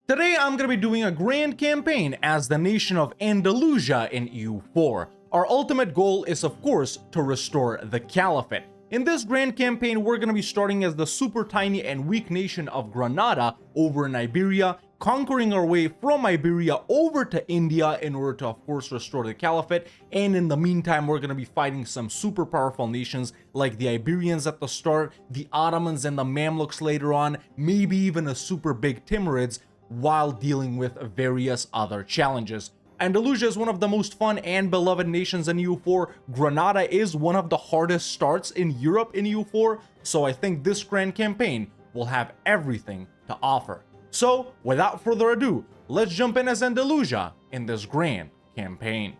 Today I'm going to be doing a grand campaign as the nation of Andalusia in EU4. Our ultimate goal is of course to restore the Caliphate. In this grand campaign we're going to be starting as the super tiny and weak nation of Granada over in Iberia, conquering our way from Iberia over to India in order to of course restore the Caliphate, and in the meantime we're going to be fighting some super powerful nations like the Iberians at the start, the Ottomans and the Mamluks later on, maybe even a super big Timurids, while dealing with various other challenges. Andalusia is one of the most fun and beloved nations in EU4. Granada is one of the hardest starts in Europe in EU4, so I think this grand campaign will have everything to offer. So, without further ado, let's jump in as Andalusia in this grand campaign.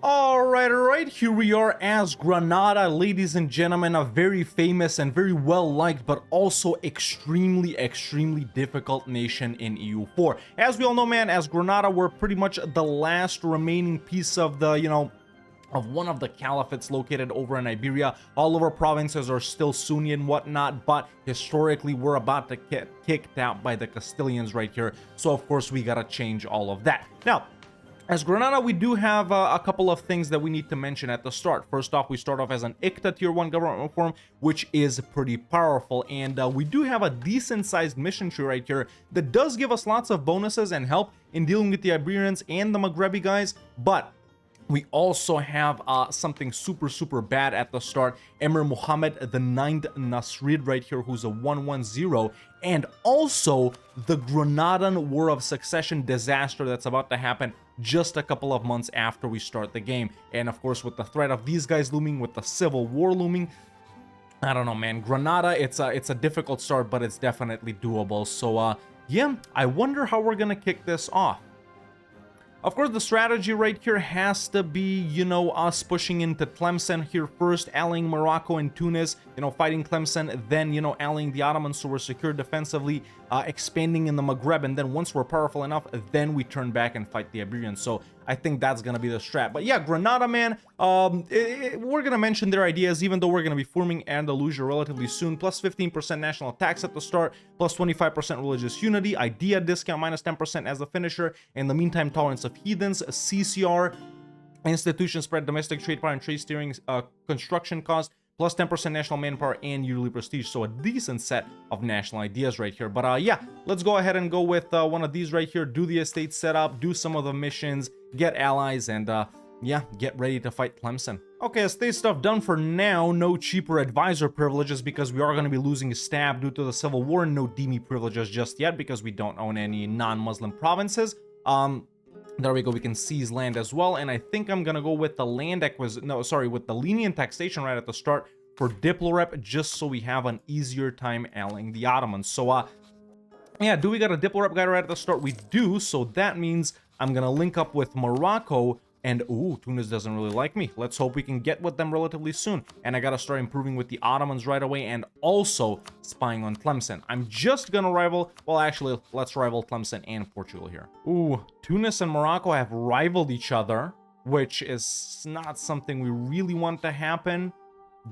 Alright, here we are as Granada, ladies and gentlemen, a very famous and very well liked but also extremely difficult nation in EU4. As we all know, man, as Granada, we're pretty much the last remaining piece of the, of one of the caliphates located over in Iberia. All of our provinces are still Sunni and whatnot, but historically we're about to get kicked out by the Castilians right here, so of course we gotta change all of that. Now, as Granada, we do have a couple of things that we need to mention at the start. First off, we start off as an ICTA Tier 1 government reform, which is pretty powerful. And we do have a decent-sized mission tree right here that does give us lots of bonuses and help in dealing with the Iberians and the Maghrebi guys. But we also have something super bad at the start. Emir Mohammed the 9th Nasrid right here, who's a 110, and also the Granadan War of Succession disaster that's about to happen just a couple of months after we start the game. And of course, with the threat of these guys looming, with the civil war looming, I don't know, man. Granada, it's a difficult start, but it's definitely doable. So yeah, I wonder how we're gonna kick this off. Of course, the strategy right here has to be, us pushing into Tlemcen here first, allying Morocco and Tunis, fighting Tlemcen, then, allying the Ottomans so we're secure defensively, expanding in the Maghreb, and then once we're powerful enough, then we turn back and fight the Iberians. So I think that's going to be the strat. But yeah, Granada, man, we're going to mention their ideas, even though we're going to be forming Andalusia relatively soon. Plus 15% national tax at the start, plus 25% religious unity, idea discount, minus 10% as a finisher. In the meantime, tolerance of heathens, CCR, institution spread, domestic trade power and trade steering, construction cost, plus 10% national manpower and yearly prestige. So a decent set of national ideas right here. But yeah, let's go ahead and go with one of these right here. Do the estate setup, do some of the missions, get allies, and yeah, get ready to fight Tlemcen. Okay, estate stuff done for now. No cheaper advisor privileges because we are going to be losing stab due to the civil war. No dhimmi privileges just yet because we don't own any non-Muslim provinces. There we go, we can seize land as well, and I think I'm gonna go with the land with the lenient taxation right at the start for Diplorep, just so we have an easier time allying the Ottomans. So yeah, do we got a Diplorep guy right at the start? We do, so that means I'm gonna link up with Morocco, and ooh, Tunis doesn't really like me. Let's hope we can get with them relatively soon. And I gotta start improving with the Ottomans right away and also spying on Tlemcen. I'm just gonna rival, well actually, let's rival Tlemcen and Portugal here. Ooh, Tunis and Morocco have rivaled each other, which is not something we really want to happen,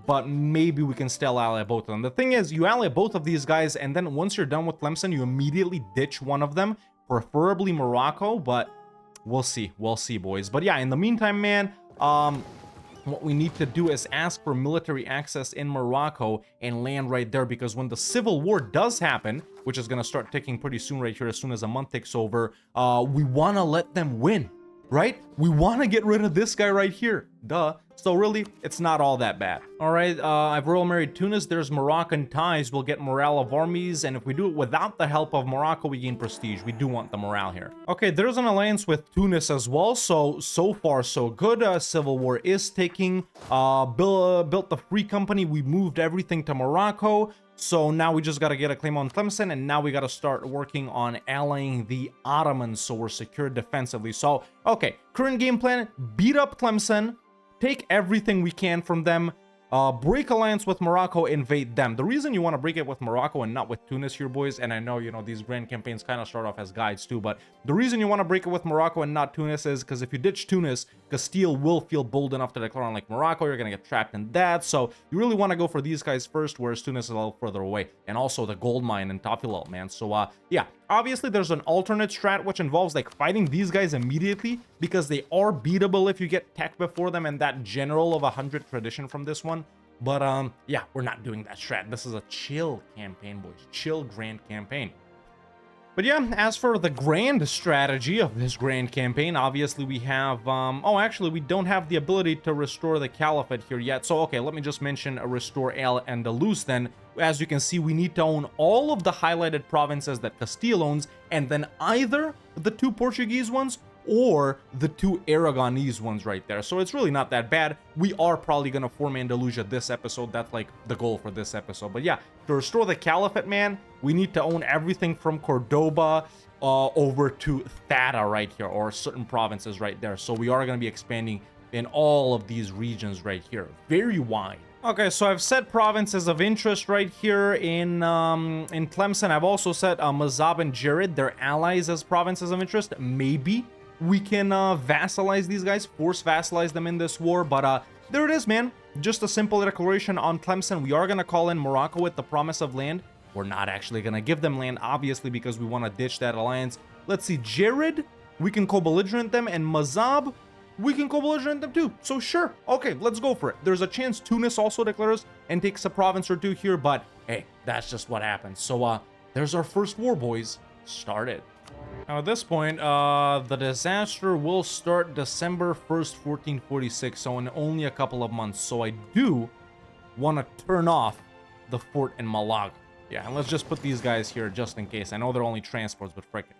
but maybe we can still ally both of them. The thing is, you ally both of these guys, and then once you're done with Tlemcen, you immediately ditch one of them, preferably Morocco, but we'll see, boys. But yeah, in the meantime, man, what we need to do is ask for military access in Morocco and land right there, because when the civil war does happen, which is going to start ticking pretty soon right here, as soon as a month takes over, we want to let them win, right? We want to get rid of this guy right here, duh. So really, it's not all that bad. All right, I've royal married Tunis. There's Moroccan ties. We'll get morale of armies, and if we do it without the help of Morocco, we gain prestige. We do want the morale here. Okay, there's an alliance with Tunis as well, so far so good. Civil war is taking. Built the free company. We moved everything to Morocco, so now we just gotta get a claim on Tlemcen, and now we gotta start working on allying the Ottomans so we're secure defensively. So, okay, current game plan, beat up Tlemcen, take everything we can from them, break alliance with Morocco, invade them. The reason you want to break it with Morocco and not with Tunis here, boys, and I know, these grand campaigns kind of start off as guides too, but the reason you want to break it with Morocco and not Tunis is because if you ditch Tunis, Castile will feel bold enough to declare on like Morocco. You're gonna get trapped in that. So you really want to go for these guys first, whereas Tunis is a little further away. And also the gold mine in Tafilal, man. So yeah, obviously there's an alternate strat which involves like fighting these guys immediately because they are beatable if you get tech before them and that general of 100 tradition from this one. But yeah, we're not doing that strat. This is a chill campaign, boys. Chill grand campaign. But yeah, as for the grand strategy of this grand campaign, obviously we have, oh, actually, we don't have the ability to restore the Caliphate here yet. So, okay, let me just mention restore Al Andalus then. As you can see, we need to own all of the highlighted provinces that Castile owns, and then either the 2 Portuguese ones or the 2 Aragonese ones right there. So it's really not that bad. We are probably going to form Andalusia this episode. That's like the goal for this episode. But yeah, to restore the Caliphate, man, we need to own everything from Cordoba over to Thada right here, or certain provinces right there. So we are going to be expanding in all of these regions right here. Very wide. Okay, so I've set provinces of interest right here in Tlemcen. I've also set Mazab and Jared, their allies, as provinces of interest. Maybe we can vassalize these guys, force vassalize them in this war, but there it is, man. Just a simple declaration on Tlemcen. We are going to call in Morocco with the promise of land. We're not actually going to give them land, obviously, because we want to ditch that alliance. Let's see, Jared, we can co-belligerent them, and Mazab, we can co-belligerent them too. So sure, okay, let's go for it. There's a chance Tunis also declares and takes a province or 2 here, but hey, that's just what happens. So there's our first war, boys. Started. Now at this point, the disaster will start December 1st, 1446, so in only a couple of months. So I do want to turn off the fort in Malaga. Yeah, and let's just put these guys here just in case. I know they're only transports, but frickin'.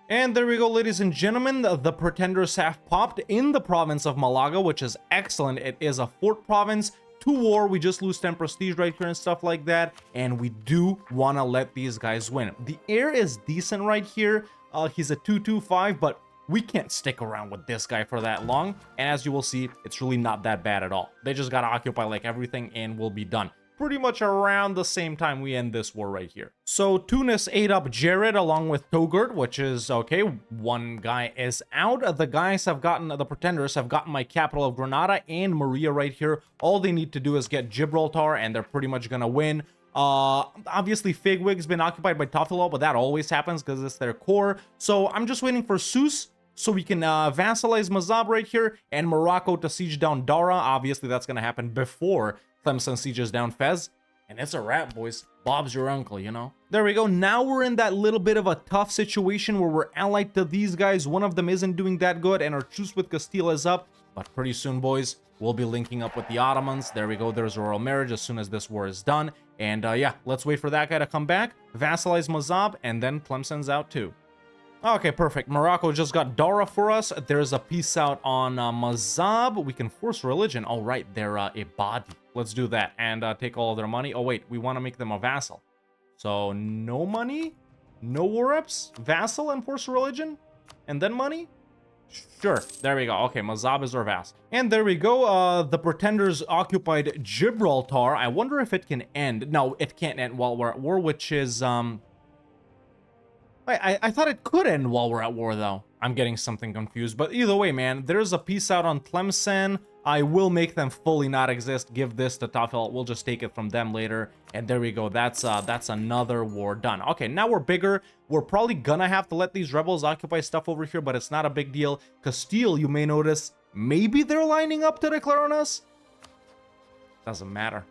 And there we go, ladies and gentlemen. The pretenders have popped in the province of Malaga, which is excellent. It is a fort province. 2 war, we just lose 10 prestige right here and stuff like that. And we do want to let these guys win. The heir is decent right here. He's a 225, but we can't stick around with this guy for that long. And as you will see, it's really not that bad at all. They just got to occupy like everything and we'll be done. Pretty much around the same time we end this war right here. So Tunis ate up Jared along with Togurt, which is okay. 1 guy is out. The guys have gotten, the pretenders have gotten my capital of Granada and Maria right here. All they need to do is get Gibraltar and they're pretty much gonna win. Obviously Figwig's been occupied by Tafilal, but that always happens because it's their core. So I'm just waiting for Sus so we can vassalize Mazab right here and Morocco to siege down Dara. Obviously that's gonna happen before Tlemcen sieges down Fez. And it's a wrap, boys. Bob's your uncle, you know? There we go. Now we're in that little bit of a tough situation where we're allied to these guys. One of them isn't doing that good and our truce with Castile is up. But pretty soon, boys, we'll be linking up with the Ottomans. There we go. There's a royal marriage as soon as this war is done. And yeah, let's wait for that guy to come back, vassalize Mazab, and then Tlemcen's out too. Okay, perfect. Morocco just got Dara for us. There's a peace out on Mazab. We can force religion. All right, they're Ibadi. Let's do that and take all of their money. Oh, wait, we want to make them a vassal. So no money, no war reps, vassal and force religion, and then money? Sure, there we go. Okay, Mazab is our vassal. And there we go. The pretenders occupied Gibraltar. I wonder if it can end. No, it can't end while we're at war, which is... I thought it could end while we're at war, though. I'm getting something confused. But either way, man, there's a peace out on Tlemcen. I will make them fully not exist. Give this to Tafel. We'll just take it from them later. And there we go. That's another war done. Okay, now we're bigger. We're probably gonna have to let these rebels occupy stuff over here, but it's not a big deal. Castile, you may notice, maybe they're lining up to declare on us. Doesn't matter.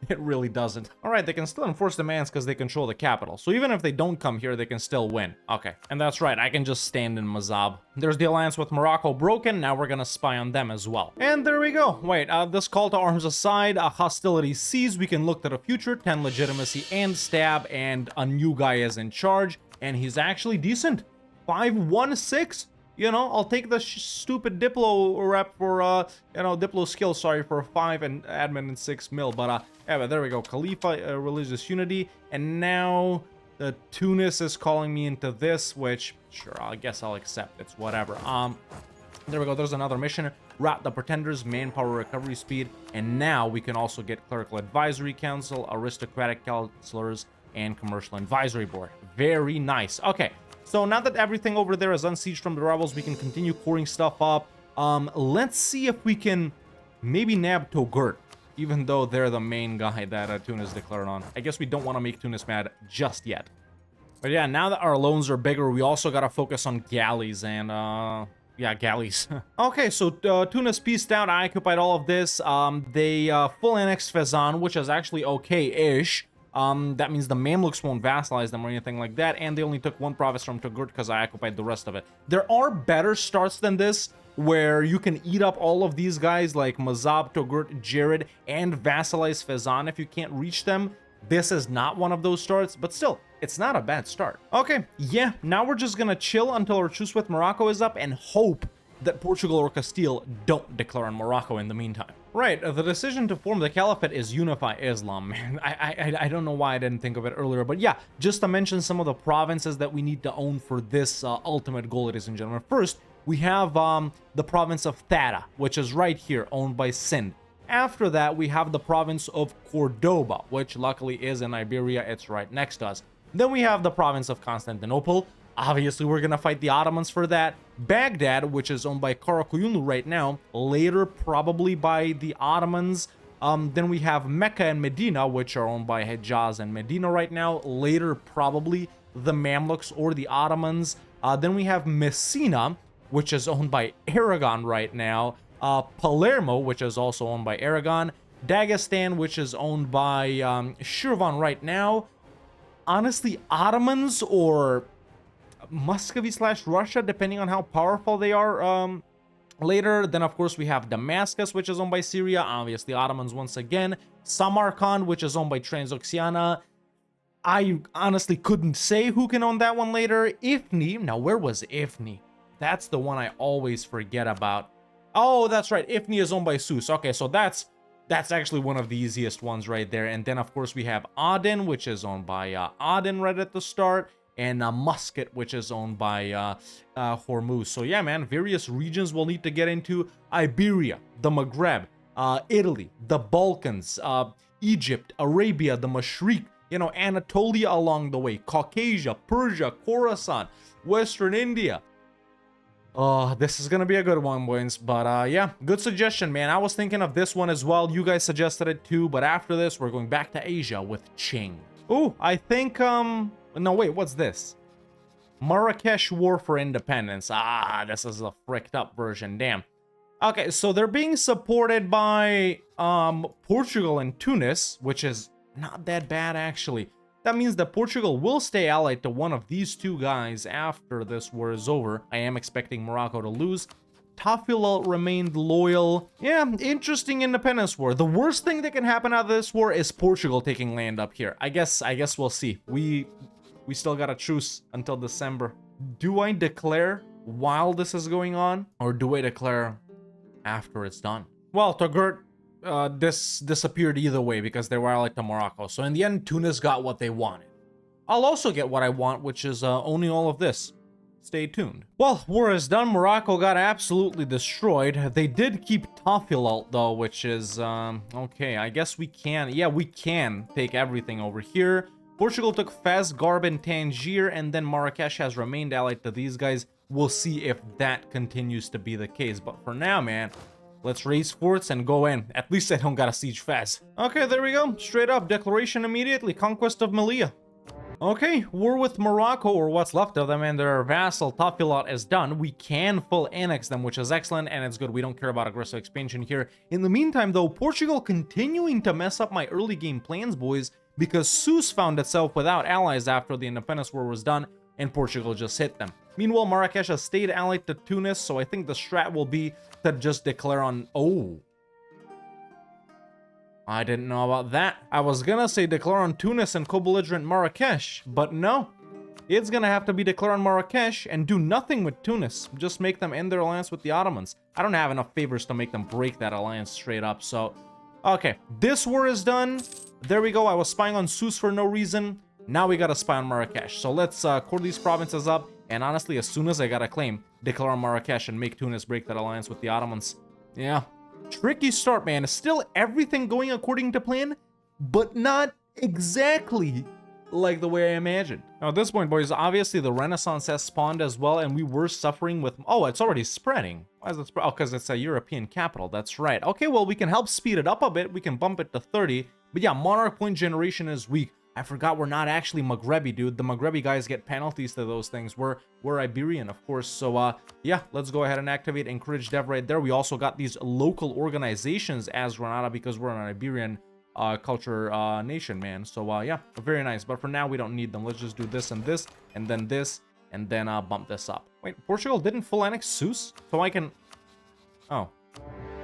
It really doesn't. All right, they can still enforce demands because they control the capital. So even if they don't come here, they can still win. Okay, and that's right. I can just stand in Mazab. There's the alliance with Morocco broken. Now we're going to spy on them as well. And there we go. Wait, this call to arms aside, hostilities cease. We can look to the future. 10 legitimacy and stab, and a new guy is in charge. And he's actually decent. 516. You know, I'll take the stupid Diplo rep for, you know, Diplo skill, sorry, for 5 and admin and 6 mil. But, yeah, but there we go. Caliphate, religious unity. And now the Tunis is calling me into this, which, sure, I guess I'll accept. It's whatever. There we go. There's another mission. Rat the Pretenders, manpower recovery speed. And now we can also get Clerical Advisory Council, Aristocratic Counselors, and Commercial Advisory Board. Very nice. Okay. So now that everything over there is unsieged from the rebels, we can continue coring stuff up. Let's see if we can maybe nab Togut, even though they're the main guy that Tunis declared on. I guess we don't want to make Tunis mad just yet. But yeah, now that our loans are bigger, we also gotta focus on galleys and, yeah, galleys. Okay, so Tunis pieced out, I occupied all of this. They full annexed Fezzan, which is actually okay-ish. That means the Mamluks won't vassalize them or anything like that, and they only took one province from Togut because I occupied the rest of it. There are better starts than this, where you can eat up all of these guys like Mazab, Togut, Jared, and vassalize Fezzan if you can't reach them. This is not one of those starts, but still, it's not a bad start. Okay, yeah, now we're just gonna chill until our truce with Morocco is up and hope that Portugal or Castile don't declare on Morocco in the meantime. Right, the decision to form the Caliphate is unify Islam, man. I don't know why I didn't think of it earlier, but yeah, just to mention some of the provinces that we need to own for this ultimate goal, ladies and gentlemen. First, we have the province of Thada, which is right here, owned by Sind. After that, we have the province of Cordoba, which luckily is in Iberia. It's right next to us. Then we have the province of Constantinople. Obviously, we're going to fight the Ottomans for that. Baghdad, which is owned by Karakoyunlu right now, later probably by the Ottomans. Then we have Mecca and Medina, which are owned by Hejaz and Medina right now, later probably the Mamluks or the Ottomans. Then we have Messina, which is owned by Aragon right now. Palermo, which is also owned by Aragon. Dagestan, which is owned by Shirvan right now. Honestly, Ottomans or Muscovy / Russia, depending on how powerful they are later. Then, of course, we have Damascus, which is owned by Syria. Obviously, Ottomans once again. Samarkand, which is owned by Transoxiana. I honestly couldn't say who can own that one later. Ifni. Now, where was Ifni? That's the one I always forget about. Oh, that's right. Ifni is owned by Sus. Okay, so that's actually one of the easiest ones right there. And then, of course, we have Aden, which is owned by Aden right at the start. And Muscat, which is owned by Hormuz. So yeah, man, various regions we'll need to get into. Iberia, the Maghreb, Italy, the Balkans, Egypt, Arabia, the Mashriq, you know, Anatolia along the way, Caucasia, Persia, Khorasan, Western India. This is gonna be a good one, boys. But yeah, good suggestion, man. I was thinking of this one as well. You guys suggested it too. But after this, we're going back to Asia with Qing. Oh, I think no, wait, what's this? Marrakesh War for Independence. Ah, this is a fricked up version. Damn. Okay, so they're being supported by Portugal and Tunis, which is not that bad actually. That means that Portugal will stay allied to one of these two guys after this war is over. I am expecting Morocco to lose. Tafilalt remained loyal. Yeah, interesting independence war. The worst thing that can happen out of this war is Portugal taking land up here. I guess we'll see. We still got a truce until December. Do I declare while this is going on, or do I declare after it's done? Well, Togut this disappeared either way because they were allied to Morocco. So in the end, Tunis got what they wanted. I'll also get what I want, which is owning all of this. Stay tuned. Well, war is done. Morocco got absolutely destroyed. They did keep Tafilalt though, which is okay. I guess we can. Yeah, we can take everything over here. Portugal took Fez, Garb, and Tangier, and then Marrakesh has remained allied to these guys. We'll see if that continues to be the case. But for now, man, let's raise forts and go in. At least I don't gotta siege Fez. Okay, there we go. Straight up, declaration immediately. Conquest of Melilla. Okay, war with Morocco, or what's left of them, and their vassal Tafilalt is done. We can full annex them, which is excellent, and it's good. We don't care about aggressive expansion here. In the meantime, though, Portugal continuing to mess up my early game plans, boys, because Sus found itself without allies after the independence war was done, and Portugal just hit them. Meanwhile, Marrakesh has stayed allied to Tunis, so I think the strat will be to just declare on... Oh. I didn't know about that. I was gonna say declare on Tunis and co-belligerent Marrakesh, but no. It's gonna have to be declare on Marrakesh and do nothing with Tunis. Just make them end their alliance with the Ottomans. I don't have enough favors to make them break that alliance straight up, so... Okay, this war is done. There we go. I was spying on Sus for no reason. Now we gotta spy on Marrakesh. So let's core these provinces up. And honestly, as soon as I got a claim, declare on Marrakesh and make Tunis break that alliance with the Ottomans. Yeah. Tricky start, man. Still everything going according to plan, but not exactly like the way I imagined. Now, at this point, boys, obviously the Renaissance has spawned as well, and we were suffering with... Oh, it's already spreading. Why is it spread? Oh, because it's a European capital. That's right. Okay, well, we can help speed it up a bit. We can bump it to 30. But yeah, Monarch Point generation is weak. I forgot we're not actually Maghrebi, dude. The Maghrebi guys get penalties to those things. We're Iberian, of course. So, yeah, let's go ahead and activate Encourage Dev right there. We also got these local organizations as Granada because we're an Iberian culture nation, man. So, yeah, very nice. But for now, we don't need them. Let's just do this, and then bump this up. Wait, Portugal didn't full annex Sousse? So I can... Oh.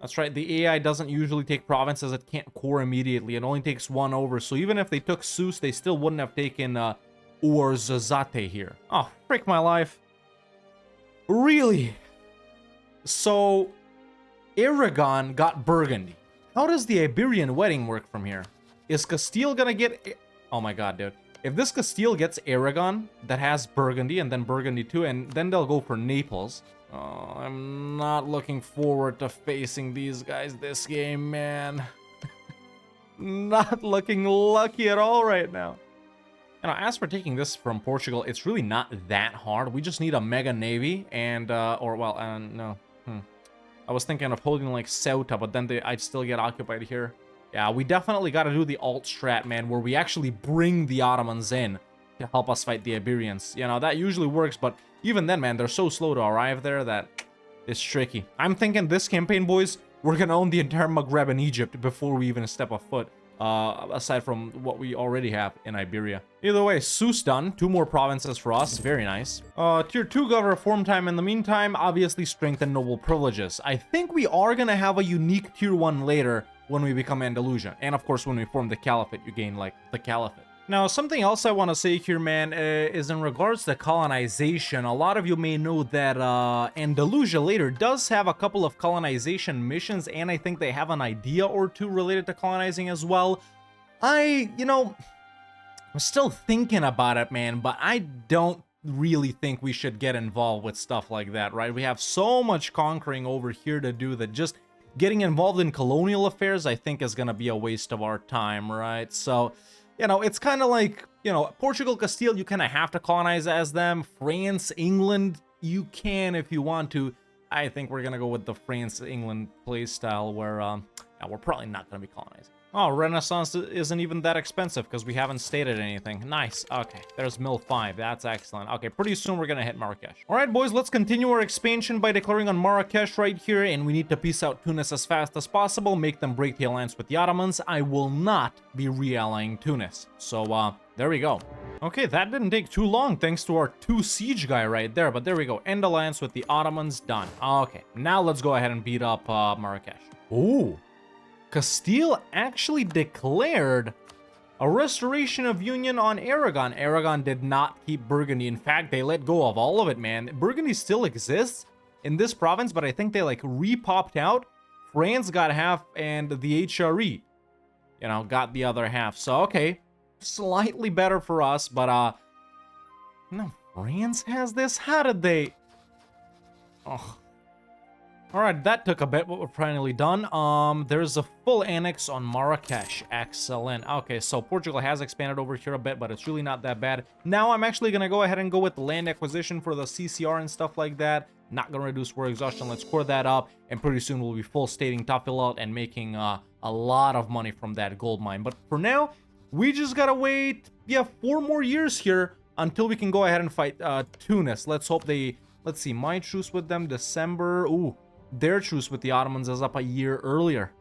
That's right, the AI doesn't usually take provinces it can't core immediately. It only takes one over, so even if they took Sousse, they still wouldn't have taken Ouarzazate here. Oh, frick my life. Really? So, Aragon got Burgundy. How does the Iberian wedding work from here? Is Castile gonna get... Oh my god, dude. If this Castile gets Aragon, that has Burgundy, and then Burgundy too, and then they'll go for Naples... Oh, I'm not looking forward to facing these guys this game, man. Not looking lucky at all right now. You know, as for taking this from Portugal, it's really not that hard. We just need a mega navy and, no. I was thinking of holding like Ceuta, but then I'd still get occupied here. Yeah, we definitely got to do the alt strat, man, where we actually bring the Ottomans in to help us fight the Iberians. You know, that usually works, but even then, man, they're so slow to arrive there that it's tricky. I'm thinking this campaign, boys, we're gonna own the entire Maghreb and Egypt before we even step a foot, aside from what we already have in Iberia. Either way, Sousse done. 2 more provinces for us. Very nice. Tier 2 governor reform time in the meantime. Obviously, strength and noble privileges. I think we are gonna have a unique tier 1 later when we become Andalusia. And of course, when we form the Caliphate, you gain, like, the Caliphate. Now, something else I want to say here, man, is in regards to colonization. A lot of you may know that Andalusia later does have a couple of colonization missions, and I think they have an idea or two related to colonizing as well. I'm still thinking about it, man, but I don't really think we should get involved with stuff like that, right? We have so much conquering over here to do that just getting involved in colonial affairs, I think, is going to be a waste of our time, right? So... You know, it's kind of like, you know, Portugal, Castile, you kind of have to colonize as them. France, England, you can if you want to. I think we're going to go with the France-England play style where we're probably not going to be colonizing. Oh, Renaissance isn't even that expensive because we haven't stated anything. Nice. Okay, there's Mill 5. That's excellent. Okay, pretty soon we're going to hit Marrakesh. All right, boys, let's continue our expansion by declaring on Marrakesh right here, and we need to peace out Tunis as fast as possible, make them break the alliance with the Ottomans. I will not be reallying Tunis. So, there we go. Okay, that didn't take too long thanks to our 2 siege guy right there, but there we go. End alliance with the Ottomans, done. Okay, now let's go ahead and beat up Marrakesh. Ooh. Castile actually declared a restoration of union on Aragon. Aragon did not keep Burgundy. In fact, they let go of all of it, man. Burgundy still exists in this province, but I think they like re-popped out. France got half and the HRE, you know, got the other half. So, okay, slightly better for us, but, no, France has this? How did they? Oh. Alright, that took a bit, but we're finally done. There's a full annex on Marrakesh. Excellent. Okay, so Portugal has expanded over here a bit, but it's really not that bad. Now I'm actually going to go ahead and go with land acquisition for the CCR and stuff like that. Not going to reduce war exhaustion. Let's core that up, and pretty soon we'll be full stating Tafilalt and making a lot of money from that gold mine. But for now, we just got to wait, 4 more years here until we can go ahead and fight Tunis. Let's hope they... Let's see, my truce with them, December... Ooh. Their truce with the Ottomans is up a year earlier.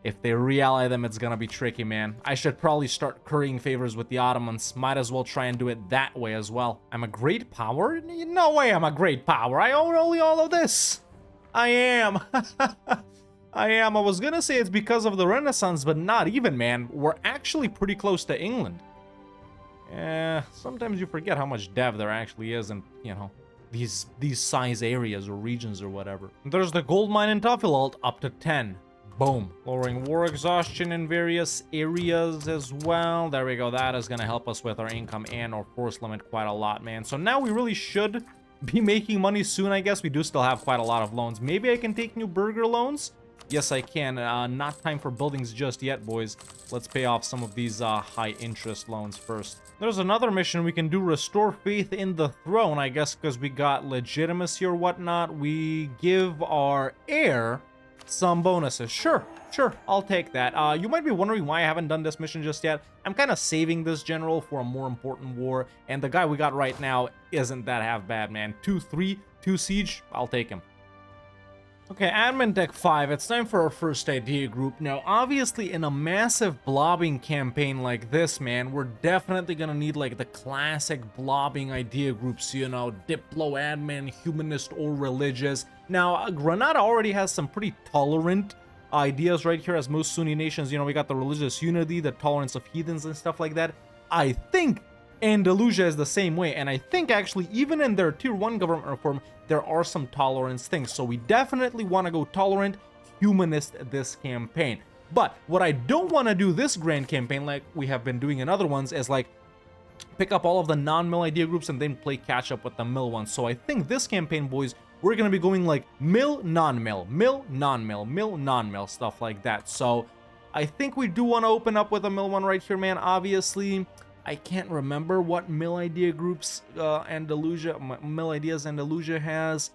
If they re-ally them, it's gonna be tricky, man. I should probably start currying favors with the Ottomans. Might as well try and do it that way as well. I'm a great power? No way I'm a great power. I own only all of this. I am. I am. I was gonna say it's because of the Renaissance, but not even, man. We're actually pretty close to England. Yeah, sometimes you forget how much dev there actually is, and, you know, these size areas or regions or whatever. There's the gold mine in Tafilalt, up to 10. Boom. Lowering war exhaustion in various areas as well. There we go. That is going to help us with our income and our force limit quite a lot, man. So now we really should be making money soon, I guess. We do still have quite a lot of loans. Maybe I can take new burger loans Yes, I can. Not time for buildings just yet, boys. Let's pay off some of these high interest loans first. There's another mission we can do, restore faith in the throne, I guess, because we got legitimacy or whatnot. We give our heir some bonuses. Sure, I'll take that. You might be wondering why I haven't done this mission just yet. I'm kind of saving this general for a more important war, and the guy we got right now isn't that half bad, man. 2-3, 2 siege, I'll take him. Okay, admin deck 5, it's time for our first idea group. Now, obviously, in a massive blobbing campaign like this, man, we're definitely gonna need, like, the classic blobbing idea groups, you know, Diplo, admin, humanist, or religious. Now, Granada already has some pretty tolerant ideas right here, as most Sunni nations, you know, we got the religious unity, the tolerance of heathens, and stuff like that. I think Andalusia is the same way, and I think actually even in their tier 1 government reform there are some tolerance things, so we definitely want to go tolerant, humanist this campaign. But what I don't want to do this grand campaign, like we have been doing in other ones, is like pick up all of the non-mill idea groups and then play catch up with the mill ones. So I think this campaign, boys, we're gonna be going like mill, non-mill, mill, non-mill, mill, non-mill, stuff like that. So I think we do want to open up with a mill one right here, man. Obviously I can't remember what mill idea groups Andalusia, mill ideas Andalusia has.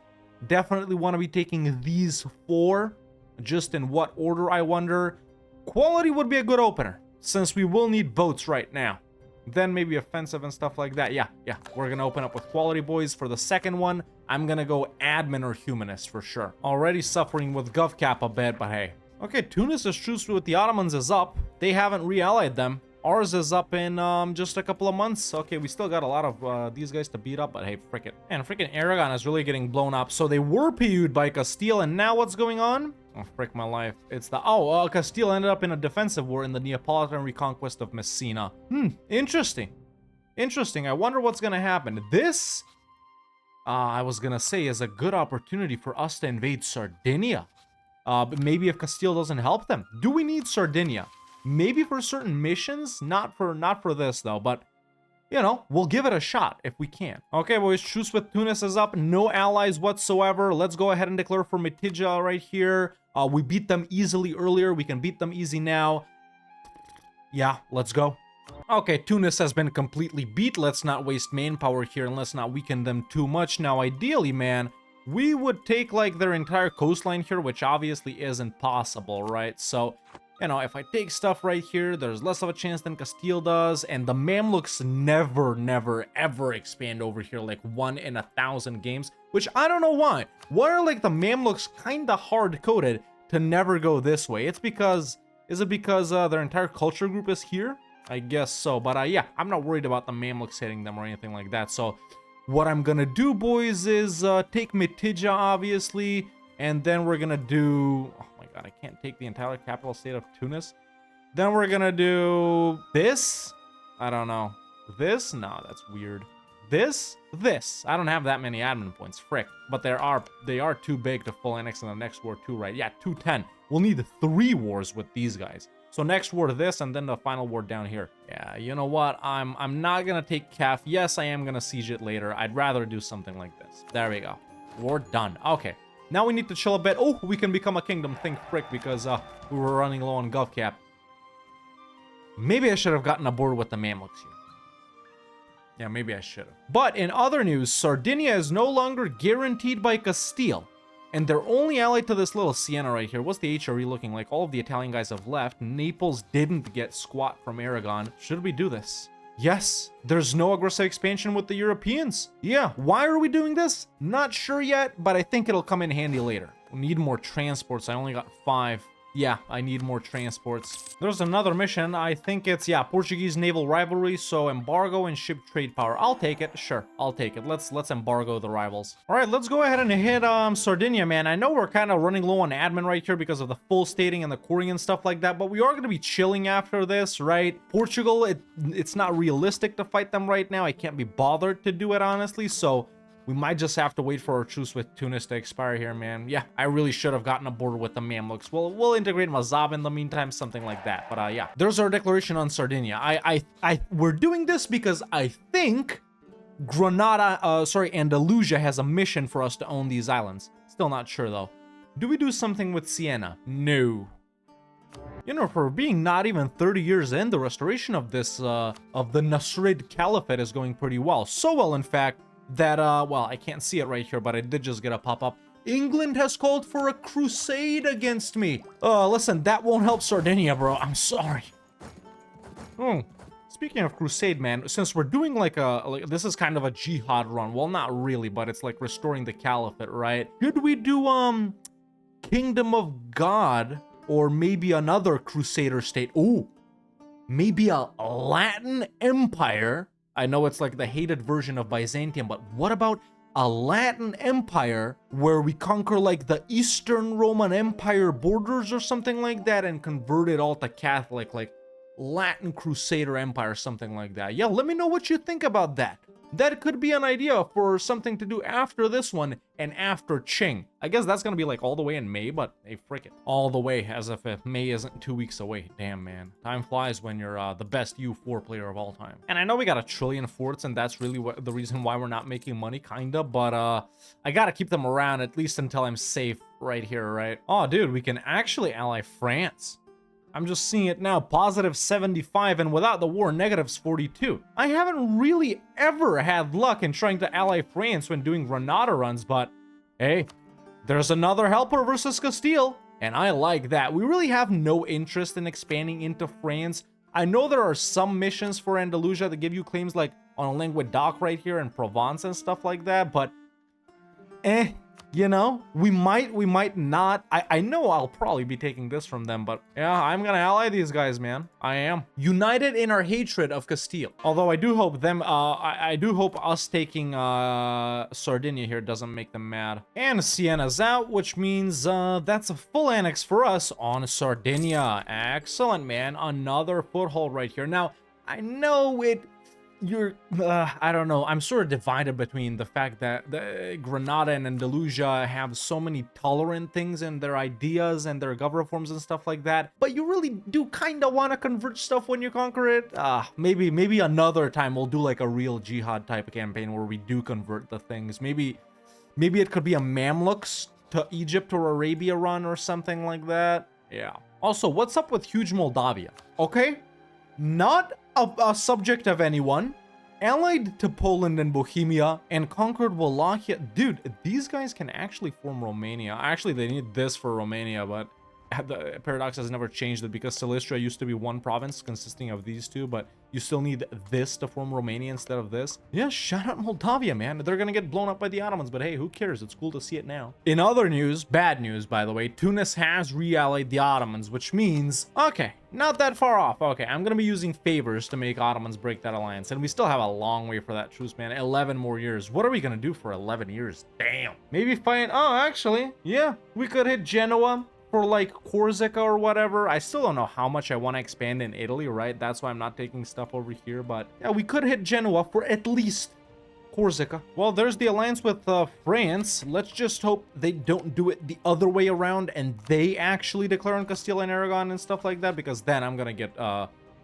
Definitely want to be taking these 4. Just in what order, I wonder. Quality would be a good opener, since we will need boats right now. Then maybe offensive and stuff like that. Yeah, we're gonna open up with quality, boys. For the second one, I'm gonna go admin or humanist for sure. Already suffering with GovCap a bit, but hey. Okay, Tunis's truce with the Ottomans is up. They haven't re-allied them. Ours is up in just a couple of months. Okay, we still got a lot of these guys to beat up, but hey, frick it. And freaking Aragon is really getting blown up. So they were PU'd by Castile, and now what's going on? Oh, frick my life. It's the... Castile ended up in a defensive war in the Neapolitan reconquest of Messina. Interesting. Interesting. I wonder what's gonna happen. This, I was gonna say, is a good opportunity for us to invade Sardinia. But maybe if Castile doesn't help them. Do we need Sardinia? Maybe for certain missions, not for this though, but you know, we'll give it a shot if we can. Okay, boys, truce with Tunis is up, no allies whatsoever. Let's go ahead and declare for Mitidja right here. We beat them easily earlier, we can beat them easy now. Yeah, let's go. Okay, Tunis has been completely beat. Let's not waste manpower here and let's not weaken them too much. Now, ideally, man, we would take like their entire coastline here, which obviously isn't possible, right? So, you know, if I take stuff right here, there's less of a chance than Castile does, and the Mamluks never, ever expand over here, like 1 in 1,000 games, which I don't know why. Why are, like, the Mamluks kinda hard-coded to never go this way? It's because... Is it because their entire culture group is here? I guess so, but yeah, I'm not worried about the Mamluks hitting them or anything like that, so... What I'm gonna do, boys, is take Mitidja, obviously, and then we're gonna do... God, I can't take the entire capital state of Tunis. Then we're gonna do this. I don't know. This? No, that's weird. This? I don't have that many admin points. Frick. But they are too big to full annex in the next war too, right? Yeah, 210. We'll need 3 wars with these guys. So next war this, and then the final war down here. Yeah, you know what? I'm not gonna take Caf. Yes, I am gonna siege it later. I'd rather do something like this. There we go. War done. Okay. Now we need to chill a bit. Oh, we can become a kingdom. Think frick, because we were running low on GovCap. Maybe I should have gotten aboard with the Mamluks here. Yeah, maybe I should have. But in other news, Sardinia is no longer guaranteed by Castile. And they're only allied to this little Siena right here. What's the HRE looking like? All of the Italian guys have left. Naples didn't get squat from Aragon. Should we do this? Yes, there's no aggressive expansion with the Europeans. Yeah, why are we doing this? Not sure yet, but I think it'll come in handy later. We need more transports. I only got 5. Yeah, I need more transports. There's another mission. I think it's, yeah, Portuguese naval rivalry, so embargo and ship trade power. I'll take it. Sure, I'll take it. Let's embargo the rivals. All right, let's go ahead and hit Sardinia, man. I know we're kind of running low on admin right here because of the full stating and the coring and stuff like that, but we are going to be chilling after this, right? Portugal, it's not realistic to fight them right now. I can't be bothered to do it, honestly, so... We might just have to wait for our truce with Tunis to expire here, man. Yeah, I really should have gotten aboard with the Mamluks. We'll integrate Mazab in the meantime, something like that. But yeah, there's our declaration on Sardinia. We're doing this because I think Andalusia has a mission for us to own these islands. Still not sure though. Do we do something with Siena? No. You know, for being not even 30 years in, the restoration of this, of the Nasrid Caliphate is going pretty well. So well, in fact, that, well, I can't see it right here, but I did just get a pop-up. England has called for a crusade against me. Listen, that won't help Sardinia, bro. I'm sorry. Speaking of crusade, man, since we're doing like this is kind of a jihad run. Well, not really, but it's like restoring the caliphate, right? Should we do, Kingdom of God, or maybe another crusader state? Ooh, maybe a Latin empire. I know it's like the hated version of Byzantium, but what about a Latin empire where we conquer like the Eastern Roman Empire borders or something like that and convert it all to Catholic, like Latin Crusader Empire, something like that. Yeah, let me know what you think about that. That could be an idea for something to do after this one and after Qing. I guess that's gonna be like all the way in May, but hey, frick it. All the way, as if May isn't 2 weeks away. Damn, man. Time flies when you're the best EU4 player of all time. And I know we got 1 trillion forts, and that's really the reason why we're not making money, kinda, but I gotta keep them around at least until I'm safe right here, right? Oh, dude, we can actually ally France. I'm just seeing it now, positive 75, and without the war, negatives 42. I haven't really ever had luck in trying to ally France when doing Granada runs, but hey, there's another helper versus Castile, and I like that. We really have no interest in expanding into France. I know there are some missions for Andalusia that give you claims like on Languedoc right here and Provence and stuff like that, but you know, we might not. I know I'll probably be taking this from them, but yeah, I'm gonna ally these guys, man. I am. United in our hatred of Castile. Although I do hope them, I do hope us taking Sardinia here doesn't make them mad. And Siena's out, which means that's a full annex for us on Sardinia. Excellent, man. Another foothold right here. Now, I know I don't know, I'm sort of divided between the fact that the Granada and Andalusia have so many tolerant things in their ideas and their government forms and stuff like that, but you really do kind of want to convert stuff when you conquer it. Maybe another time we'll do like a real jihad type of campaign where we do convert the things. Maybe it could be a Mamluks to Egypt or Arabia run or something like that. Yeah. Also, what's up with huge Moldavia? Okay, not a subject of anyone, allied to Poland and Bohemia, and conquered Wallachia. Dude, these guys can actually form Romania. Actually, they need this for Romania, but the paradox has never changed it because Silistria used to be one province consisting of these two, but you still need this to form Romania instead of this. Yeah, shout out Moldavia, man. They're gonna get blown up by the Ottomans, but hey, who cares? It's cool to see it now. In other news, bad news, by the way, Tunis has re-allied the Ottomans, which means, okay, not that far off. Okay, I'm gonna be using favors to make Ottomans break that alliance, and we still have a long way for that truce, man. 11 more years. What are we gonna do for 11 years? Damn. Maybe find, oh, actually, yeah, we could hit Genoa for like Corsica or whatever. I still don't know how much I want to expand in Italy, right? That's why I'm not taking stuff over here, but yeah, we could hit Genoa for at least Corsica. Well, there's the alliance with France. Let's just hope they don't do it the other way around and they actually declare on Castile and Aragon and stuff like that, because then I'm gonna get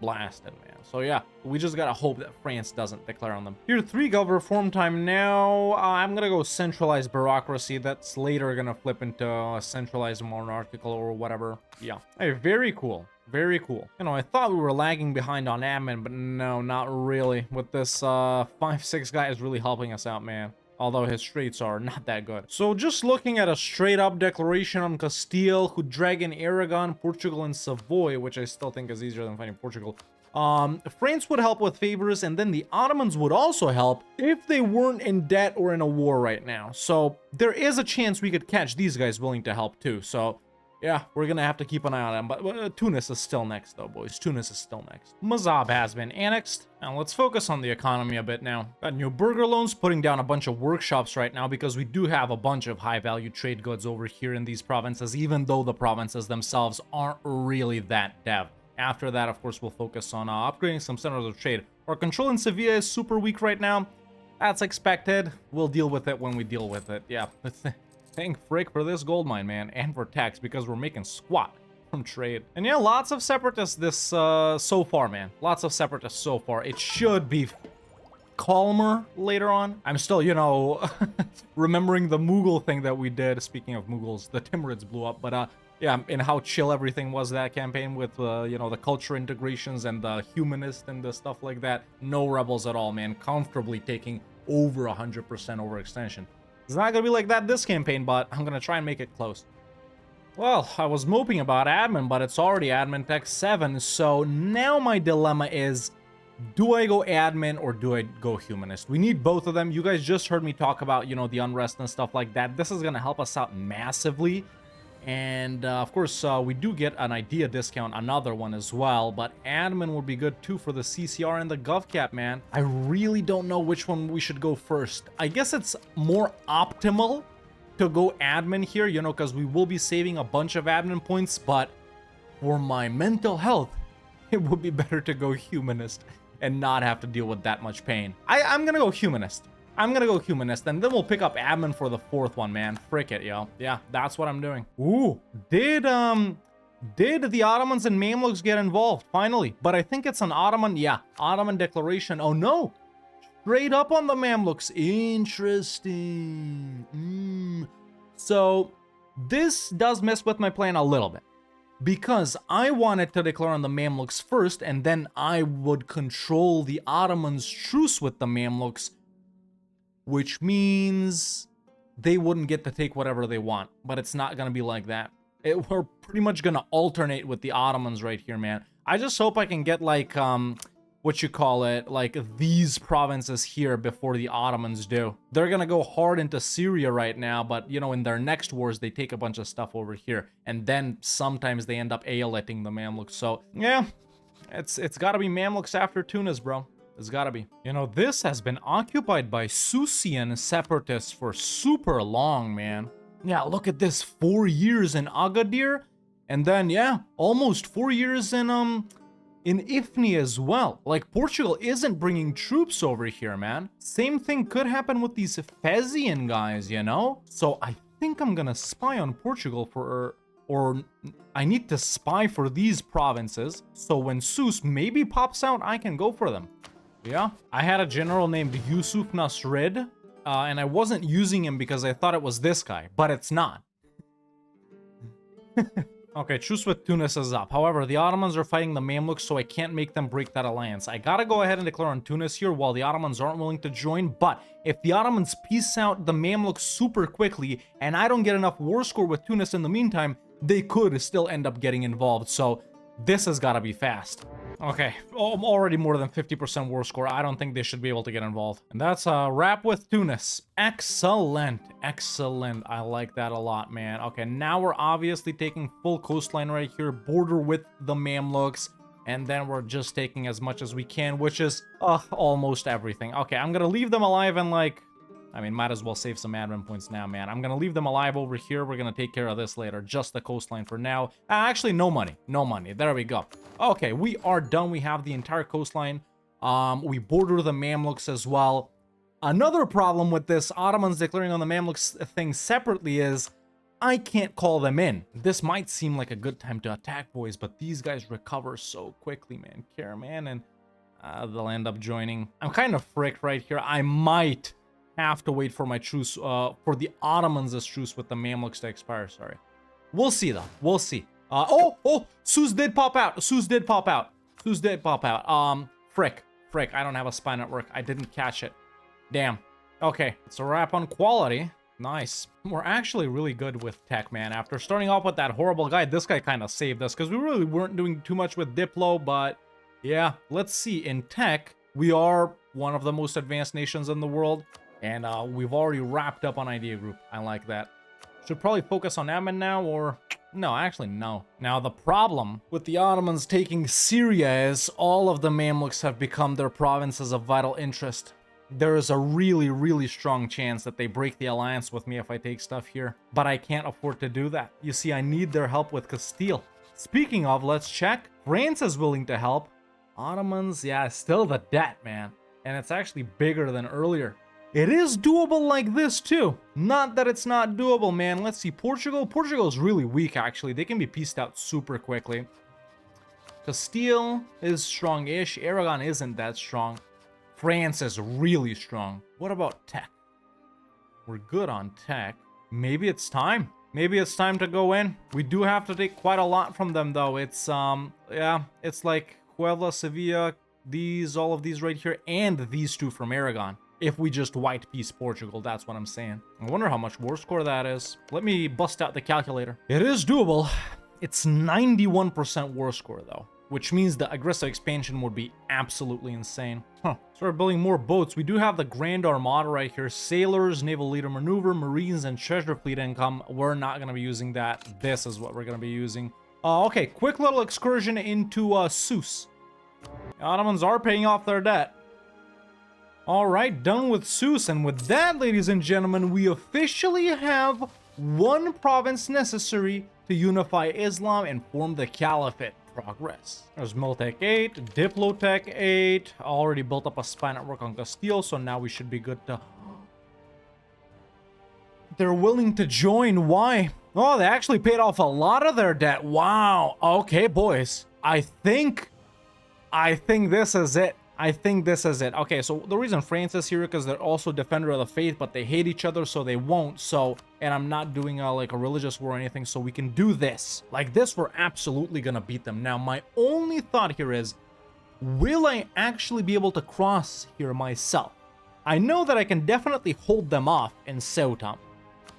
blasted, man. So yeah, we just gotta hope that France doesn't declare on them. Here, 3 gov reform time now. I'm gonna go centralized bureaucracy. That's later gonna flip into a centralized monarchical or whatever. Yeah. Hey, very cool. Very cool. You know, I thought we were lagging behind on admin, but no, not really. With this 5-6 guy is really helping us out, man. Although his traits are not that good. So just looking at a straight up declaration on Castile, who drag in Aragon, Portugal, and Savoy, which I still think is easier than fighting Portugal. France would help with favors, and then the Ottomans would also help if they weren't in debt or in a war right now. So there is a chance we could catch these guys willing to help too. So yeah, we're gonna have to keep an eye on them. But Tunis is still next though, boys. Tunis is still next. Mazab has been annexed. Now let's focus on the economy a bit now. Got new burger loans, putting down a bunch of workshops right now because we do have a bunch of high value trade goods over here in these provinces, even though the provinces themselves aren't really that dev. After that, of course, we'll focus on upgrading some centers of trade. Our control in Sevilla is super weak right now. That's expected. We'll deal with it when we deal with it. Yeah. Thank frick for this gold mine, man, and for tax, because we're making squat from trade. And yeah, lots of separatists this so far, man. Lots of separatists so far. It should be calmer later on. I'm still, you know, remembering the Mughal thing that we did. Speaking of Mughals, the Timurids blew up, but yeah, and how chill everything was that campaign with, you know, the culture integrations and the humanist and the stuff like that. No rebels at all, man. Comfortably taking over 100% overextension. It's not gonna be like that this campaign, but I'm gonna try and make it close. Well, I was moping about admin, but it's already admin tech 7, so now my dilemma is, do I go admin or do I go humanist? We need both of them. You guys just heard me talk about, you know, the unrest and stuff like that. This is gonna help us out massively. And of course, we do get an idea discount, another one as well, but admin would be good too for the CCR and the GovCap, man. I really don't know which one we should go first. I guess it's more optimal to go admin here, you know, because we will be saving a bunch of admin points, but for my mental health, it would be better to go humanist and not have to deal with that much pain. I'm gonna go humanist. I'm gonna go humanist, and then we'll pick up admin for the fourth one, man. Frick it, yo. Yeah, that's what I'm doing. Ooh, did the Ottomans and Mamluks get involved? Finally. But I think it's an Ottoman, yeah, Ottoman declaration. Oh no, straight up on the Mamluks. Interesting. So this does mess with my plan a little bit, because I wanted to declare on the Mamluks first, and then I would control the Ottomans' truce with the Mamluks, which means they wouldn't get to take whatever they want. But it's not gonna be like that. We're pretty much gonna alternate with the Ottomans right here, man. I just hope I can get, like, what you call it, like these provinces here before the Ottomans do. They're gonna go hard into Syria right now, but, you know, in their next wars, they take a bunch of stuff over here. And then sometimes they end up aolating the Mamluks. So, yeah, it's gotta be Mamluks after Tunis, bro. It's gotta be. You know, this has been occupied by Susian separatists for super long, man. Yeah, look at this. 4 years in Agadir, and then, yeah, almost 4 years in Ifni as well. Like, Portugal isn't bringing troops over here, man. Same thing could happen with these Fezian guys, you know? So I think I'm gonna spy on Portugal for, or I need to spy for these provinces. So when Sus maybe pops out, I can go for them. Yeah, I had a general named Yusuf Nasrid, and I wasn't using him because I thought it was this guy, but it's not. Okay, truce with Tunis is up. However, the Ottomans are fighting the Mamluks, so I can't make them break that alliance. I gotta go ahead and declare on Tunis here while the Ottomans aren't willing to join, but if the Ottomans peace out the Mamluks super quickly, and I don't get enough war score with Tunis in the meantime, they could still end up getting involved, so this has gotta be fast. Okay, I'm already more than 50% war score. I don't think they should be able to get involved. And that's a wrap with Tunis. Excellent. Excellent. I like that a lot, man. Okay, now we're obviously taking full coastline right here, border with the Mamluks, and then we're just taking as much as we can, which is almost everything. Okay, I'm gonna leave them alive and, like, I mean, might as well save some admin points now, man. I'm gonna leave them alive over here. We're gonna take care of this later. Just the coastline for now. Actually, no money. No money. There we go. Okay, we are done. We have the entire coastline. We border the Mamluks as well. Another problem with this Ottomans declaring on the Mamluks thing separately is I can't call them in. This might seem like a good time to attack, boys, but these guys recover so quickly, man. Karaman, and they'll end up joining. I'm kind of fricked right here. I might have to wait for my truce, for the Ottomans' truce with the Mamluks to expire, sorry. We'll see, though. We'll see. Oh, Sus did pop out. Sus did pop out. Sus did pop out. Frick. I don't have a spy network. I didn't catch it. Damn. Okay, it's a wrap on quality. Nice. We're actually really good with tech, man. After starting off with that horrible guy, this guy kind of saved us, because we really weren't doing too much with Diplo, but yeah. Let's see. In tech, we are one of the most advanced nations in the world. And we've already wrapped up on idea group. I like that. Should probably focus on admin now, or no, actually no. Now the problem with the Ottomans taking Syria is all of the Mamluks have become their provinces of vital interest. There is a really, really strong chance that they break the alliance with me if I take stuff here. But I can't afford to do that. You see, I need their help with Castile. Speaking of, let's check. France is willing to help. Ottomans, yeah, still the debt, man. And it's actually bigger than earlier. It is doable like this, too. Not that it's not doable, man. Let's see. Portugal. Portugal's really weak, actually. They can be pieced out super quickly. Castile is strong-ish. Aragon isn't that strong. France is really strong. What about tech? We're good on tech. Maybe it's time. Maybe it's time to go in. We do have to take quite a lot from them, though. It's, yeah, it's like Huelva, Sevilla, all of these right here, and these two from Aragon. If we just white piece Portugal, that's what I'm saying. I wonder how much war score that is. Let me bust out the calculator. It is doable. It's 91% war score, though, which means the aggressive expansion would be absolutely insane. Huh. Start building more boats. We do have the Grand Armada right here. Sailors, Naval Leader Maneuver, Marines, and Treasure Fleet income. We're not going to be using that. This is what we're going to be using. Okay, quick little excursion into Sousse. The Ottomans are paying off their debt. All right, done with Sousse. And with that, ladies and gentlemen, we officially have one province necessary to unify Islam and form the Caliphate. Progress. There's Miltech 8, Diplotech 8. Already built up a spy network on Castile, so now we should be good to... They're willing to join. Why? Oh, they actually paid off a lot of their debt. Wow. Okay, boys. I think this is it. I think this is it. Okay, so the reason France is here because they're also defender of the faith, but they hate each other, so they won't. So, and I'm not doing like a religious war or anything, so we can do this. Like this, we're absolutely gonna beat them. Now, my only thought here is, will I actually be able to cross here myself? I know that I can definitely hold them off in Ceuta.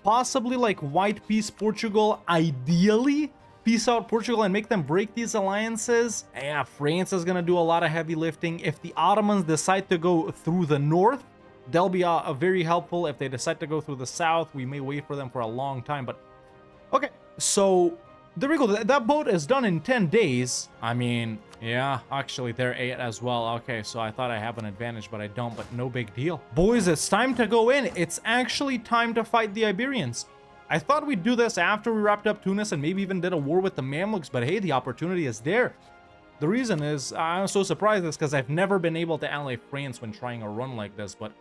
Possibly like white peace Portugal, ideally. Peace out Portugal and make them break these alliances. Yeah, France is gonna do a lot of heavy lifting. If the Ottomans decide to go through the north, they'll be very helpful. If they decide to go through the south, we may wait for them for a long time. But okay, so there we go. That boat is done in 10 days. I mean, yeah, actually they're 8 as well. Okay, so I thought I have an advantage, but I don't. But no big deal. Boys, it's time to go in. It's actually time to fight the Iberians. I thought we'd do this after we wrapped up Tunis and maybe even did a war with the Mamluks, but hey, the opportunity is there. The reason is, I'm so surprised is because I've never been able to ally France when trying a run like this, but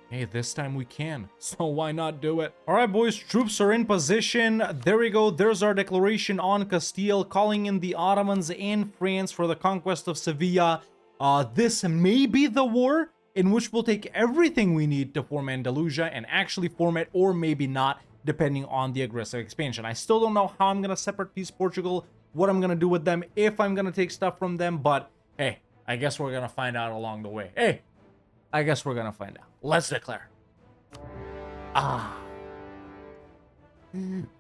hey, this time we can, so why not do it? All right, boys, troops are in position. There we go. There's our declaration on Castile, calling in the Ottomans and France for the conquest of Sevilla. This may be the war in which we'll take everything we need to form Andalusia and actually form it, or maybe not, depending on the aggressive expansion. I still don't know how I'm going to separate peace Portugal, what I'm going to do with them, if I'm going to take stuff from them, but hey, I guess we're going to find out along the way. Hey, I guess we're going to find out. Let's declare.